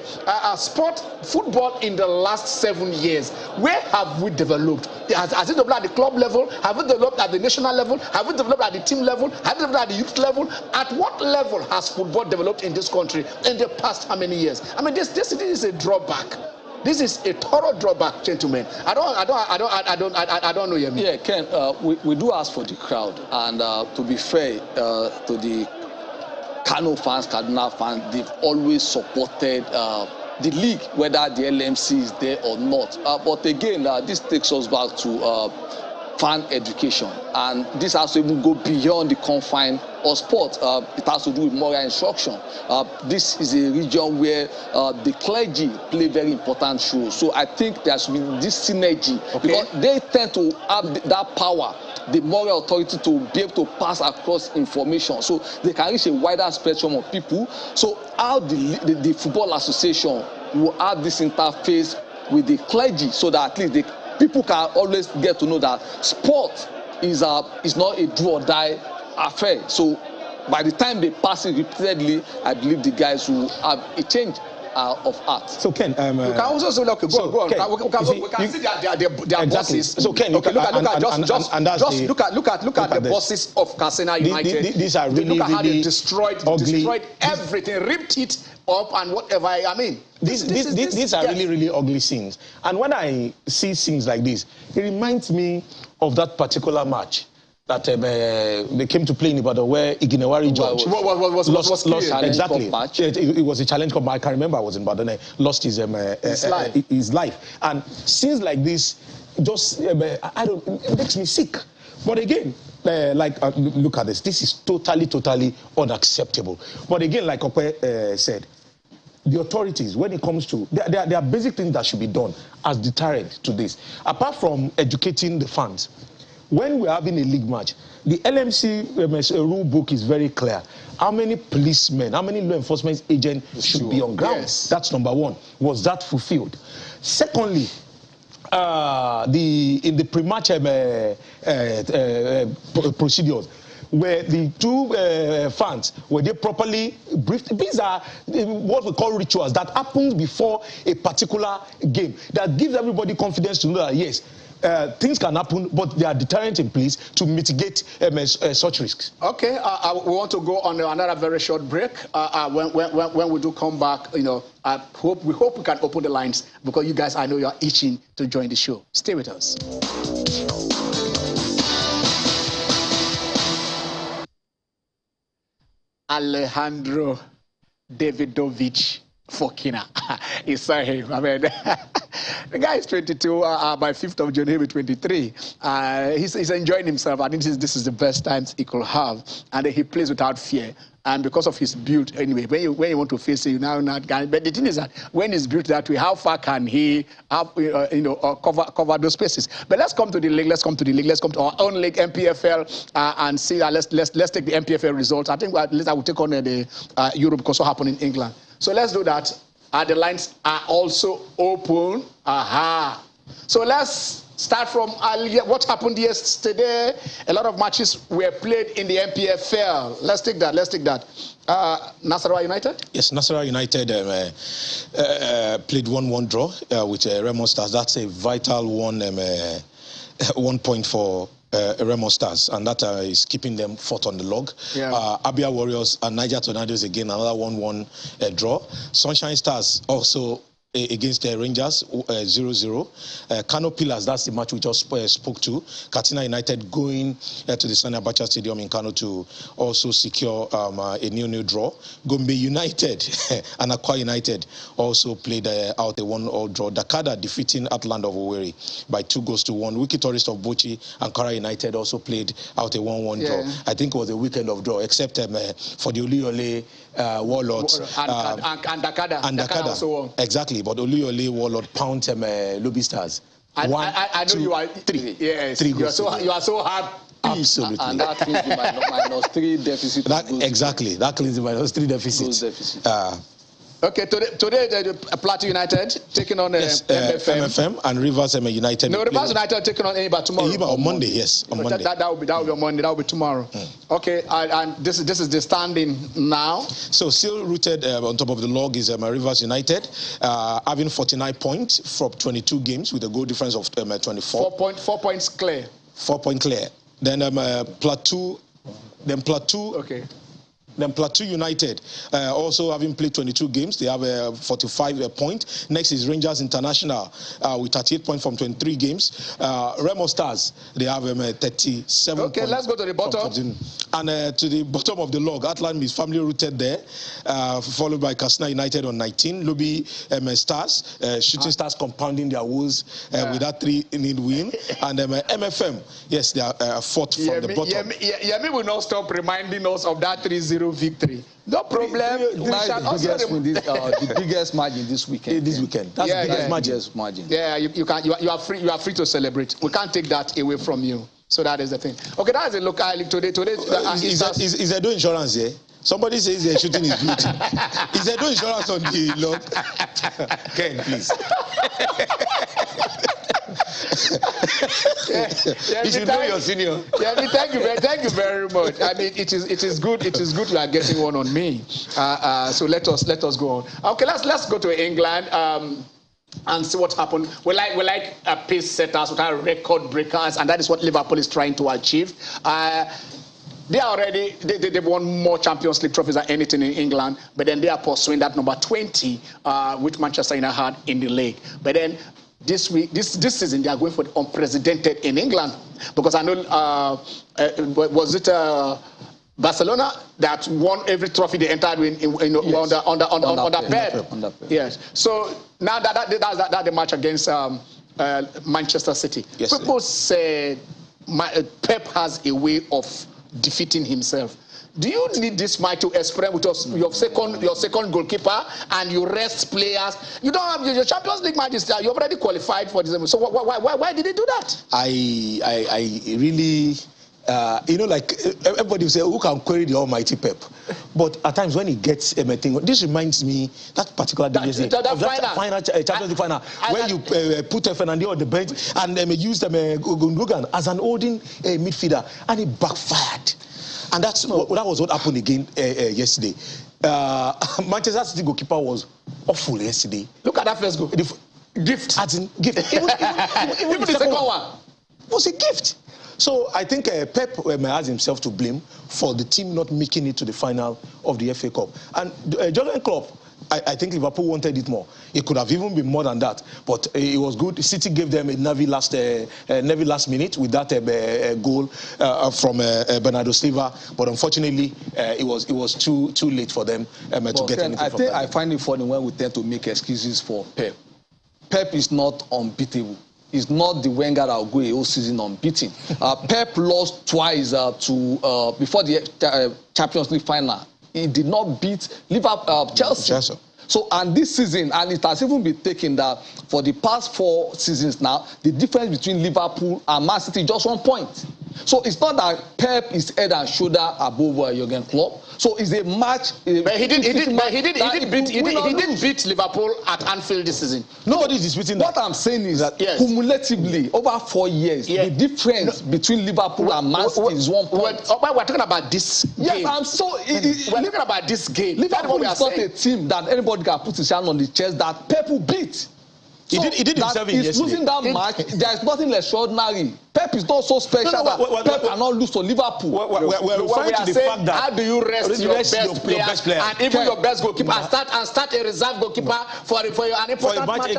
[SPEAKER 1] Football in the last 7 years, where have we developed? Has it developed at the club level? Have it developed at the national level? Have it developed at the team level? Have it developed at the youth level? At what level has football developed in this country in the past how many years? I mean, this is a drawback. This is a thorough drawback, gentlemen. I don't know you.
[SPEAKER 2] Yeah, Ken, we do ask for the crowd, and to be fair to the Kano fans, Kaduna fans, they've always supported the league, whether the LMC is there or not. But again, this takes us back to fan education, and this has to even go beyond the confine of sport. It has to do with moral instruction. This is a region where the clergy play very important roles. So I think there should be this synergy, because they tend to have that power, the moral authority to be able to pass across information, so they can reach a wider spectrum of people. So how the football association will have this interface with the clergy, so that at least people can always get to know that sport is not a do or die affair. So by the time they pass it repeatedly, I believe the guys will have a change of heart.
[SPEAKER 3] So Ken,
[SPEAKER 1] you can also say, look, go on. We can see their bosses.
[SPEAKER 3] So Ken,
[SPEAKER 1] look at the bosses of Katsina United.
[SPEAKER 3] These are really,
[SPEAKER 1] look at how they destroyed
[SPEAKER 3] ugly,
[SPEAKER 1] everything, ripped it up and whatever. I mean,
[SPEAKER 3] these are really, really ugly scenes. And when I see scenes like this, it reminds me of that particular match that they came to play in Ibadan, where Iginewari George lost exactly. It was a challenge cup. I can remember I was in Ibadan, lost his life. And scenes like this just it makes me sick. But again, look at this. This is totally unacceptable. But again, like Ope said, the authorities, when it comes to, there are basic things that should be done as deterrent to this. Apart from educating the fans, when we're having a league match, the LMC rule book is very clear. How many policemen, how many law enforcement agents should be on ground? Yes. That's number one. Was that fulfilled? Secondly, in the pre-match procedures, where the two fans, were they properly briefed? These are what we call rituals that happen before a particular game, that gives everybody confidence to know that, yes, things can happen, but there are deterrents in place to mitigate such risks.
[SPEAKER 1] Okay, we want to go on another very short break. When we do come back, you know, we hope we can open the lines, because you guys, I know you are itching to join the show. Stay with us. Alejandro Davidovich Fokina. He saw him. I mean, the guy is 22. By 5th of June, he'll be 23. He's enjoying himself. I think this is the best times he could have. And he plays without fear. And because of his build, anyway, when you want to face it, you now not. But the thing is that when he's built that way, how far can he cover those spaces? But let's come to the league. Let's come to our own league, MPFL, and see. Let's take the MPFL results. I think at least I will take on the Europe, because what happened in England. So let's do that. The lines are also open. Aha. So let's start from what happened yesterday. A lot of matches were played in the MPFL. Let's take that. Nasarawa United?
[SPEAKER 3] Yes, Nasarawa United played 1-1 draw with Remo Stars. That's a vital 1 point for Remo Stars, and that is keeping them 4th on the log. Yeah. Abia Warriors and Niger Tornadoes again, another 1-1 draw. Sunshine Stars also against the Rangers, 0-0. Kano Pillars, that's the match we just spoke to. Katsina United going to the Sani Abacha Stadium in Kano to also secure a new draw. Gombe United and Akwa United also played out a 1-1 draw. Dakada defeating Atland of Owerri by 2-1. Wiki Tourist of Bochi and Kara United also played out a 1-1 draw. I think it was a weekend of draw, except for the Oluyole Warlords.
[SPEAKER 1] And Dakada also won.
[SPEAKER 3] Exactly. But Oluyole Warlord pound Lobby Stars.
[SPEAKER 1] I know you are 3. Yes.
[SPEAKER 3] 3
[SPEAKER 1] you are so hard.
[SPEAKER 3] Absolutely.
[SPEAKER 2] And that cleans the -3 deficit.
[SPEAKER 3] Exactly. That cleans the -3 deficit.
[SPEAKER 1] Okay, today Plateau United taking on
[SPEAKER 3] MFM and Rivers United.
[SPEAKER 1] No, Rivers United taking on Eba tomorrow.
[SPEAKER 3] Eba on Monday, yes. On Monday.
[SPEAKER 1] That will be on Monday. That will be tomorrow. Okay, and this is the standing now.
[SPEAKER 3] So still rooted on top of the log is Rivers United, having 49 points from 22 games with a goal difference of 24.
[SPEAKER 1] 4 points clear.
[SPEAKER 3] 4 points clear. Then Plateau.
[SPEAKER 1] Okay.
[SPEAKER 3] Then Plateau United, also having played 22 games, they have a 45 point. Next is Rangers International with 38 points from 23 games. Remo Stars, they have 37
[SPEAKER 1] points. Okay, let's go to the bottom.
[SPEAKER 3] And to the bottom of the log, Atlan is family rooted there, followed by Kasna United on 19. Luby Stars, Shooting Stars compounding their woes with that 3-0 win. And MFM, yes, they are fourth from the bottom.
[SPEAKER 1] Yemi will not stop reminding us of that 3-0 victory. No problem.
[SPEAKER 2] The biggest margin this weekend.
[SPEAKER 3] That's the biggest margin.
[SPEAKER 1] Yeah, you are free to celebrate. We can't take that away from you. So that is the thing. Okay, that is a look. Today.
[SPEAKER 3] Is there no insurance here? Somebody says they're shooting his beauty. Is there no insurance on the log? Ken, please. You should know your senior.
[SPEAKER 1] Thank you very much. I mean, it is good. It is good you are getting one on me. So let us go on. Okay, let's go to England. And see what happened. We like pace setters, we like record breakers, and that is what Liverpool is trying to achieve. They've won more Champions League trophies than anything in England, but then they are pursuing that number 20, which Manchester United had in the league. But then this season they are going for the unprecedented in England, because I know was it Barcelona that won every trophy they entered under Pep. Yes. So now that's the match against Manchester City.
[SPEAKER 3] Yes,
[SPEAKER 1] people say Pep has a way of defeating himself. Do you need this match to experiment with your second goalkeeper and you rest players? You don't have your Champions League matches. You already qualified for this. So why did they do that?
[SPEAKER 3] I really. Like everybody will say, who can query the almighty Pep? But at times when he gets everything, this reminds me that particular final Champions League final, where you put Fernandinho on the bench and used Gundogan as an holding midfielder, and it backfired. And that was what happened again yesterday. Manchester City goalkeeper was awful yesterday.
[SPEAKER 1] Look at that first goal. Gift.
[SPEAKER 3] Gift. Even the second one was a gift. So I think Pep has himself to blame for the team not making it to the final of the FA Cup. And Jurgen Klopp, I think Liverpool wanted it more. It could have even been more than that, but it was good. City gave them a nervy last minute with that goal from Bernardo Silva, but unfortunately, it was too late for them to get anything.
[SPEAKER 2] I think I find it funny when we tend to make excuses for Pep. Pep is not unbeatable. It's not the Wenger that will go a whole season unbeaten. Pep lost twice before the Champions League final. He did not beat Chelsea. So, and this season, and it has even been taken that for the past 4 seasons now, the difference between Liverpool and Man City is just 1 point. So it's not that Pep is head and shoulder above Jurgen Klopp. So it's a match.
[SPEAKER 1] But he did beat Liverpool at Anfield this season.
[SPEAKER 3] Nobody is disputing that.
[SPEAKER 2] What I'm saying is that cumulatively over 4 years, the difference between Liverpool and Man City is 1 point.
[SPEAKER 1] We're talking about this game.
[SPEAKER 2] Yes, I'm so.
[SPEAKER 1] We're talking about this game.
[SPEAKER 2] Liverpool is not a team that anybody can put his hand on the chest that Pep will beat.
[SPEAKER 3] He did himself in yesterday.
[SPEAKER 2] He's losing that match. There is nothing extraordinary. Pep is not so special that Pep cannot lose to Liverpool.
[SPEAKER 3] We're referring to the fact that
[SPEAKER 1] how do you rest your best player and even your best goalkeeper and start a reserve goalkeeper for an important match?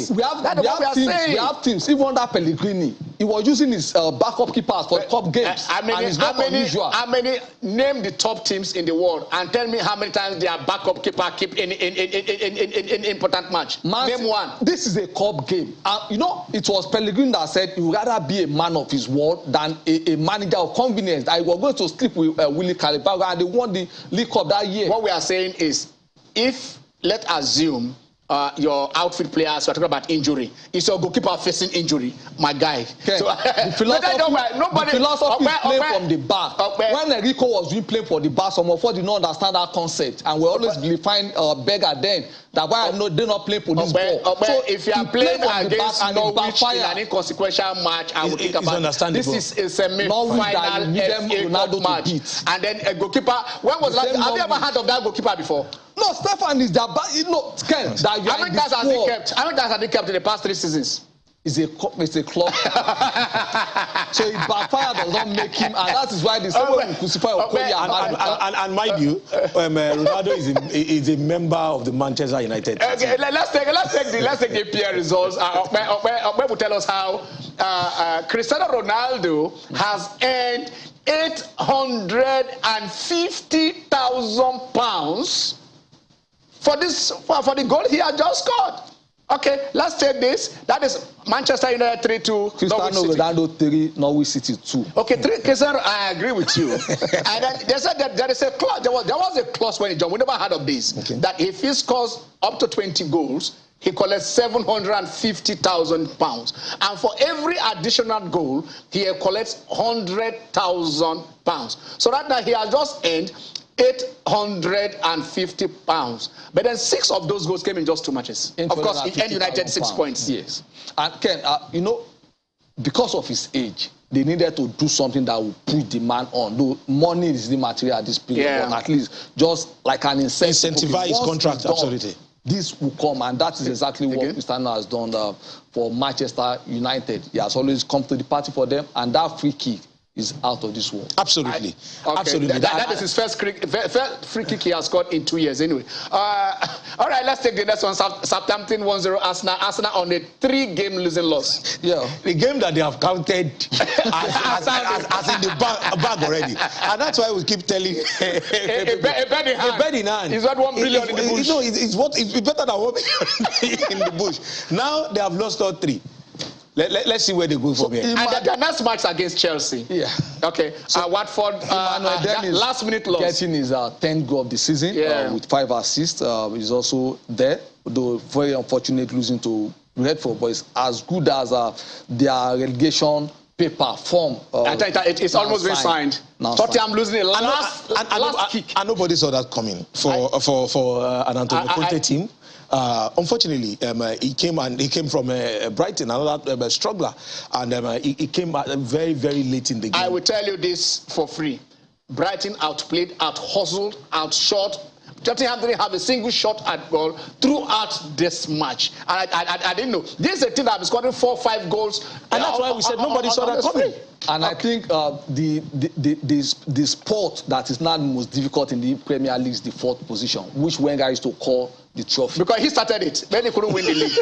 [SPEAKER 2] We have teams. Even under Pellegrini, he was using his backup keepers for cup games. And it's not unusual.
[SPEAKER 1] How many? Name the top teams in the world and tell me how many times their backup keeper keep in important match. Name one.
[SPEAKER 2] This is a cup game. It was Pellegrini that said he would rather be a man of his word than a manager of convenience. I was going to sleep with Willie Calibaga and they won the League Cup that year.
[SPEAKER 1] What we are saying is, let's assume your outfield players who are talking about injury. It's your goalkeeper facing injury, my guy.
[SPEAKER 2] Okay.
[SPEAKER 1] So,
[SPEAKER 2] the philosophy is playing from the back. When Enrico was playing for the back, some of us did not understand that concept, and we always find beggar then. That why I know they're not playing for this ball.
[SPEAKER 1] So if you are playing against Norwich in an inconsequential match, I will think about this is a semi-final FA Cup match, and then a goalkeeper. When was that? Have you ever heard of that goalkeeper before?
[SPEAKER 2] No, Stefan is that, but you know, Ken, that you
[SPEAKER 1] how many times has he kept? How many times has he kept in the past 3 seasons?
[SPEAKER 2] It's a club. So if backfire does not make him, and that is why the same way we crucify Okoye
[SPEAKER 3] and mind you, Ronaldo is a member of the Manchester United.
[SPEAKER 1] Okay, let's take the EPL results. Okpe will tell us how Cristiano Ronaldo has earned £850,000 for the goal he had just scored. Okay, let's take this. That is Manchester United 3-2.
[SPEAKER 2] Cristiano Ronaldo 3, Norwich City 2.
[SPEAKER 1] Okay, Cristiano, I agree with you. And then they said that there is a clause. There was a clause when he joined. We never heard of this. Okay. That if he scores up to 20 goals, he collects £750,000. And for every additional goal, he collects £100,000. So right now he has just earned £850. But then 6 of those goals came in just 2 matches. Of course, he earned United 6 points.
[SPEAKER 2] Yes. And Ken, you know, because of his age, they needed to do something that would push the man on. Though money is the material at this period, but at least just like an incentive.
[SPEAKER 3] Incentivize contract, absolutely.
[SPEAKER 2] This will come, and that is exactly what Cristiano has done for Manchester United. He has always come to the party for them, and that free kick is out of this world.
[SPEAKER 3] Absolutely.
[SPEAKER 1] Okay.
[SPEAKER 3] Absolutely.
[SPEAKER 1] That is his first free kick he has scored in 2 years anyway. All right, let's take the next one. Southampton 1-0 Arsenal. Arsenal on a 3-game losing loss.
[SPEAKER 3] Yeah. The game that they have counted as in the bag already. And that's why we keep telling
[SPEAKER 1] a bed in hand. It's not 1 billion in the bush.
[SPEAKER 3] No, it's better than 1 billion in the bush. Now they have lost all 3. Let's see where they go from here.
[SPEAKER 1] And the next match against Chelsea.
[SPEAKER 2] Yeah.
[SPEAKER 1] Okay. So Watford, last minute loss.
[SPEAKER 2] Getting his 10th goal of the season with 5 assists. He's also there, though very unfortunate losing to Redford, but it's as good as their relegation paper form.
[SPEAKER 1] It's almost been signed. Tottenham losing the last kick.
[SPEAKER 3] And nobody saw that coming for an Antonio Conte team. Unfortunately, he came from Brighton, another struggler, and he came very, very late in the game.
[SPEAKER 1] I will tell you this for free: Brighton outplayed, out-hustled, outshot. Tottenham didn't have a single shot at goal throughout this match, and I didn't know. This is a team that has been scoring 4 or 5 goals,
[SPEAKER 3] and that's why we said nobody saw that coming.
[SPEAKER 2] And I think the sport that is now the most difficult in the Premier League is the 4th position, which Wenger used to call the trophy.
[SPEAKER 1] Because he started it, then he couldn't win the league.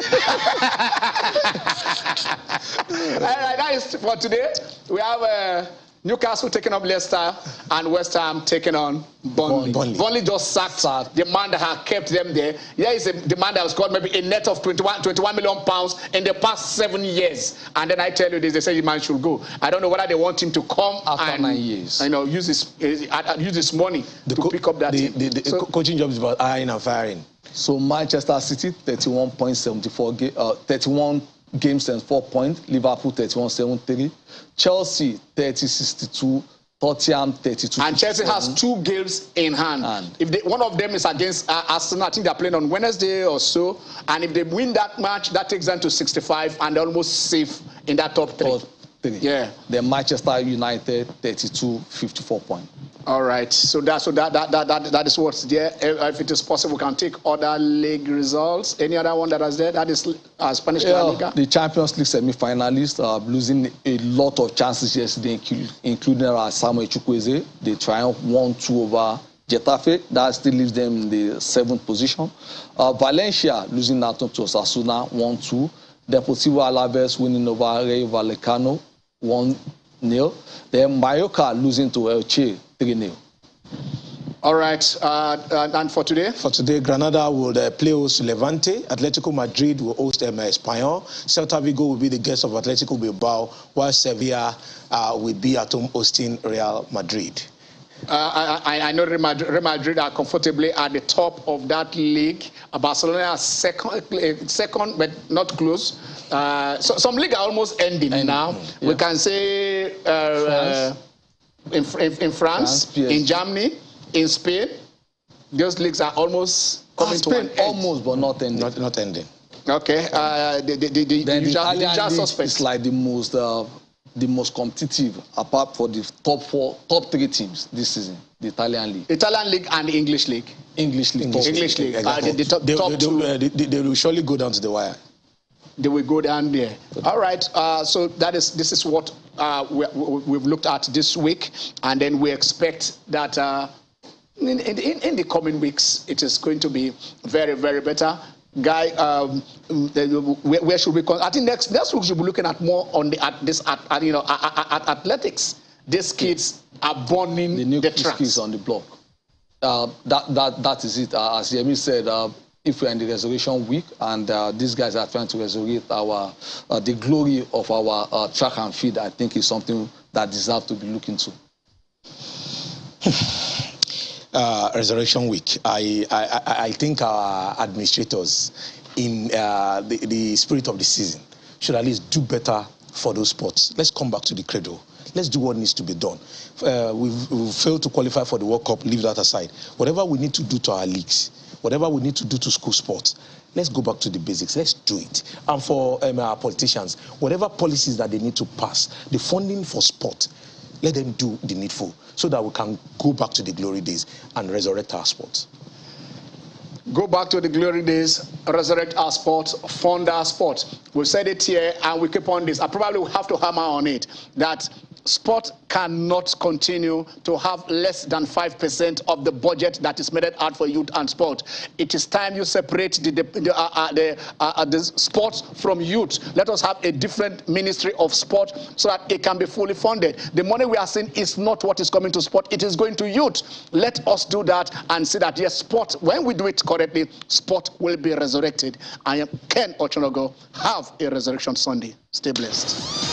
[SPEAKER 1] That is for today. We have Newcastle taking up Leicester and West Ham taking on Burnley. Burnley just sacked the man that had kept them there. There is the man that has got maybe a net of £21 million in the past 7 years. And then I tell you this, they say the man should go. I don't know whether they want him to come
[SPEAKER 2] after 9 years.
[SPEAKER 1] Use this money to pick up that team.
[SPEAKER 3] The coaching job is about iron and firing.
[SPEAKER 2] So Manchester City 31 games, 74 points. Liverpool 31-73. Chelsea 30-62. Tottenham 32.
[SPEAKER 1] And Chelsea has 2 games in hand. If one of them is against Arsenal, I think they're playing on Wednesday or so. And if they win that match, that takes them to 65, and they're almost safe in that top 3. Yeah.
[SPEAKER 2] Then Manchester United 32-54 points.
[SPEAKER 1] All right. So that is what's there. If it is possible, we can take other league results. Any other one that is there? That is Spanish La Liga.
[SPEAKER 2] The Champions League semi-finalists are losing a lot of chances yesterday, including Samuel Chukwueze. They triumphed 1-2 over Getafe. That still leaves them in the 7th position. Valencia losing out to Osasuna 1-2. Deportivo Alaves winning over Rayo Vallecano 1-0. Then Mallorca losing to Elche 3-0.
[SPEAKER 1] All right. And for today?
[SPEAKER 3] For today, Granada will play host Levante. Atletico Madrid will host Espanyol. Celta Vigo will be the guest of Atletico Bilbao, while Sevilla will be at home hosting Real Madrid.
[SPEAKER 1] I know Real Madrid are comfortably at the top of that league. Barcelona are second, but not close. So some leagues are almost ending now. Yeah. We can say in France, in Germany, in Spain, those leagues are almost coming to an end.
[SPEAKER 2] Almost, but not ending.
[SPEAKER 3] Not ending.
[SPEAKER 1] Okay. The usual suspects.
[SPEAKER 2] It's like the most competitive, apart from the top three teams this season. The Italian league.
[SPEAKER 1] Italian league and the English league.
[SPEAKER 2] English league.
[SPEAKER 1] The top two.
[SPEAKER 3] They will surely go down to the wire.
[SPEAKER 1] They will go down there. All right. So this is what we've looked at this week, and then we expect that in the coming weeks it is going to be very, very better. Guy, where should we? I think next week we should be looking at more on at athletics. These kids are burning
[SPEAKER 2] the new
[SPEAKER 1] tracks.
[SPEAKER 2] Kids on the block. That is it. As Yemi said, if we're in the resurrection week and these guys are trying to resurrect the glory of our track and field, I think is something that deserves to be looked into.
[SPEAKER 3] Resurrection week. I think our administrators, in the spirit of the season, should at least do better for those sports. Let's come back to the cradle. Let's do what needs to be done. We've failed to qualify for the World Cup. Leave that aside. Whatever we need to do to our leagues, whatever we need to do to school sports, let's go back to the basics. Let's do it. And for our politicians, whatever policies that they need to pass, the funding for sport, let them do the needful so that we can go back to the glory days and resurrect our sports.
[SPEAKER 1] Go back to the glory days, resurrect our sport, fund our sport. We've said it here and we keep on this. I probably will have to hammer on it that sport cannot continue to have less than 5% of the budget that is meted out for youth and sport. It is time you separate the sport from youth. Let us have a different ministry of sport so that it can be fully funded. The money we are seeing is not what is coming to sport. It is going to youth. Let us do that and see that, yes, sport, when we do it correctly, sport will be resurrected. I am Ken Ochonogo. Have a Resurrection Sunday. Stay blessed.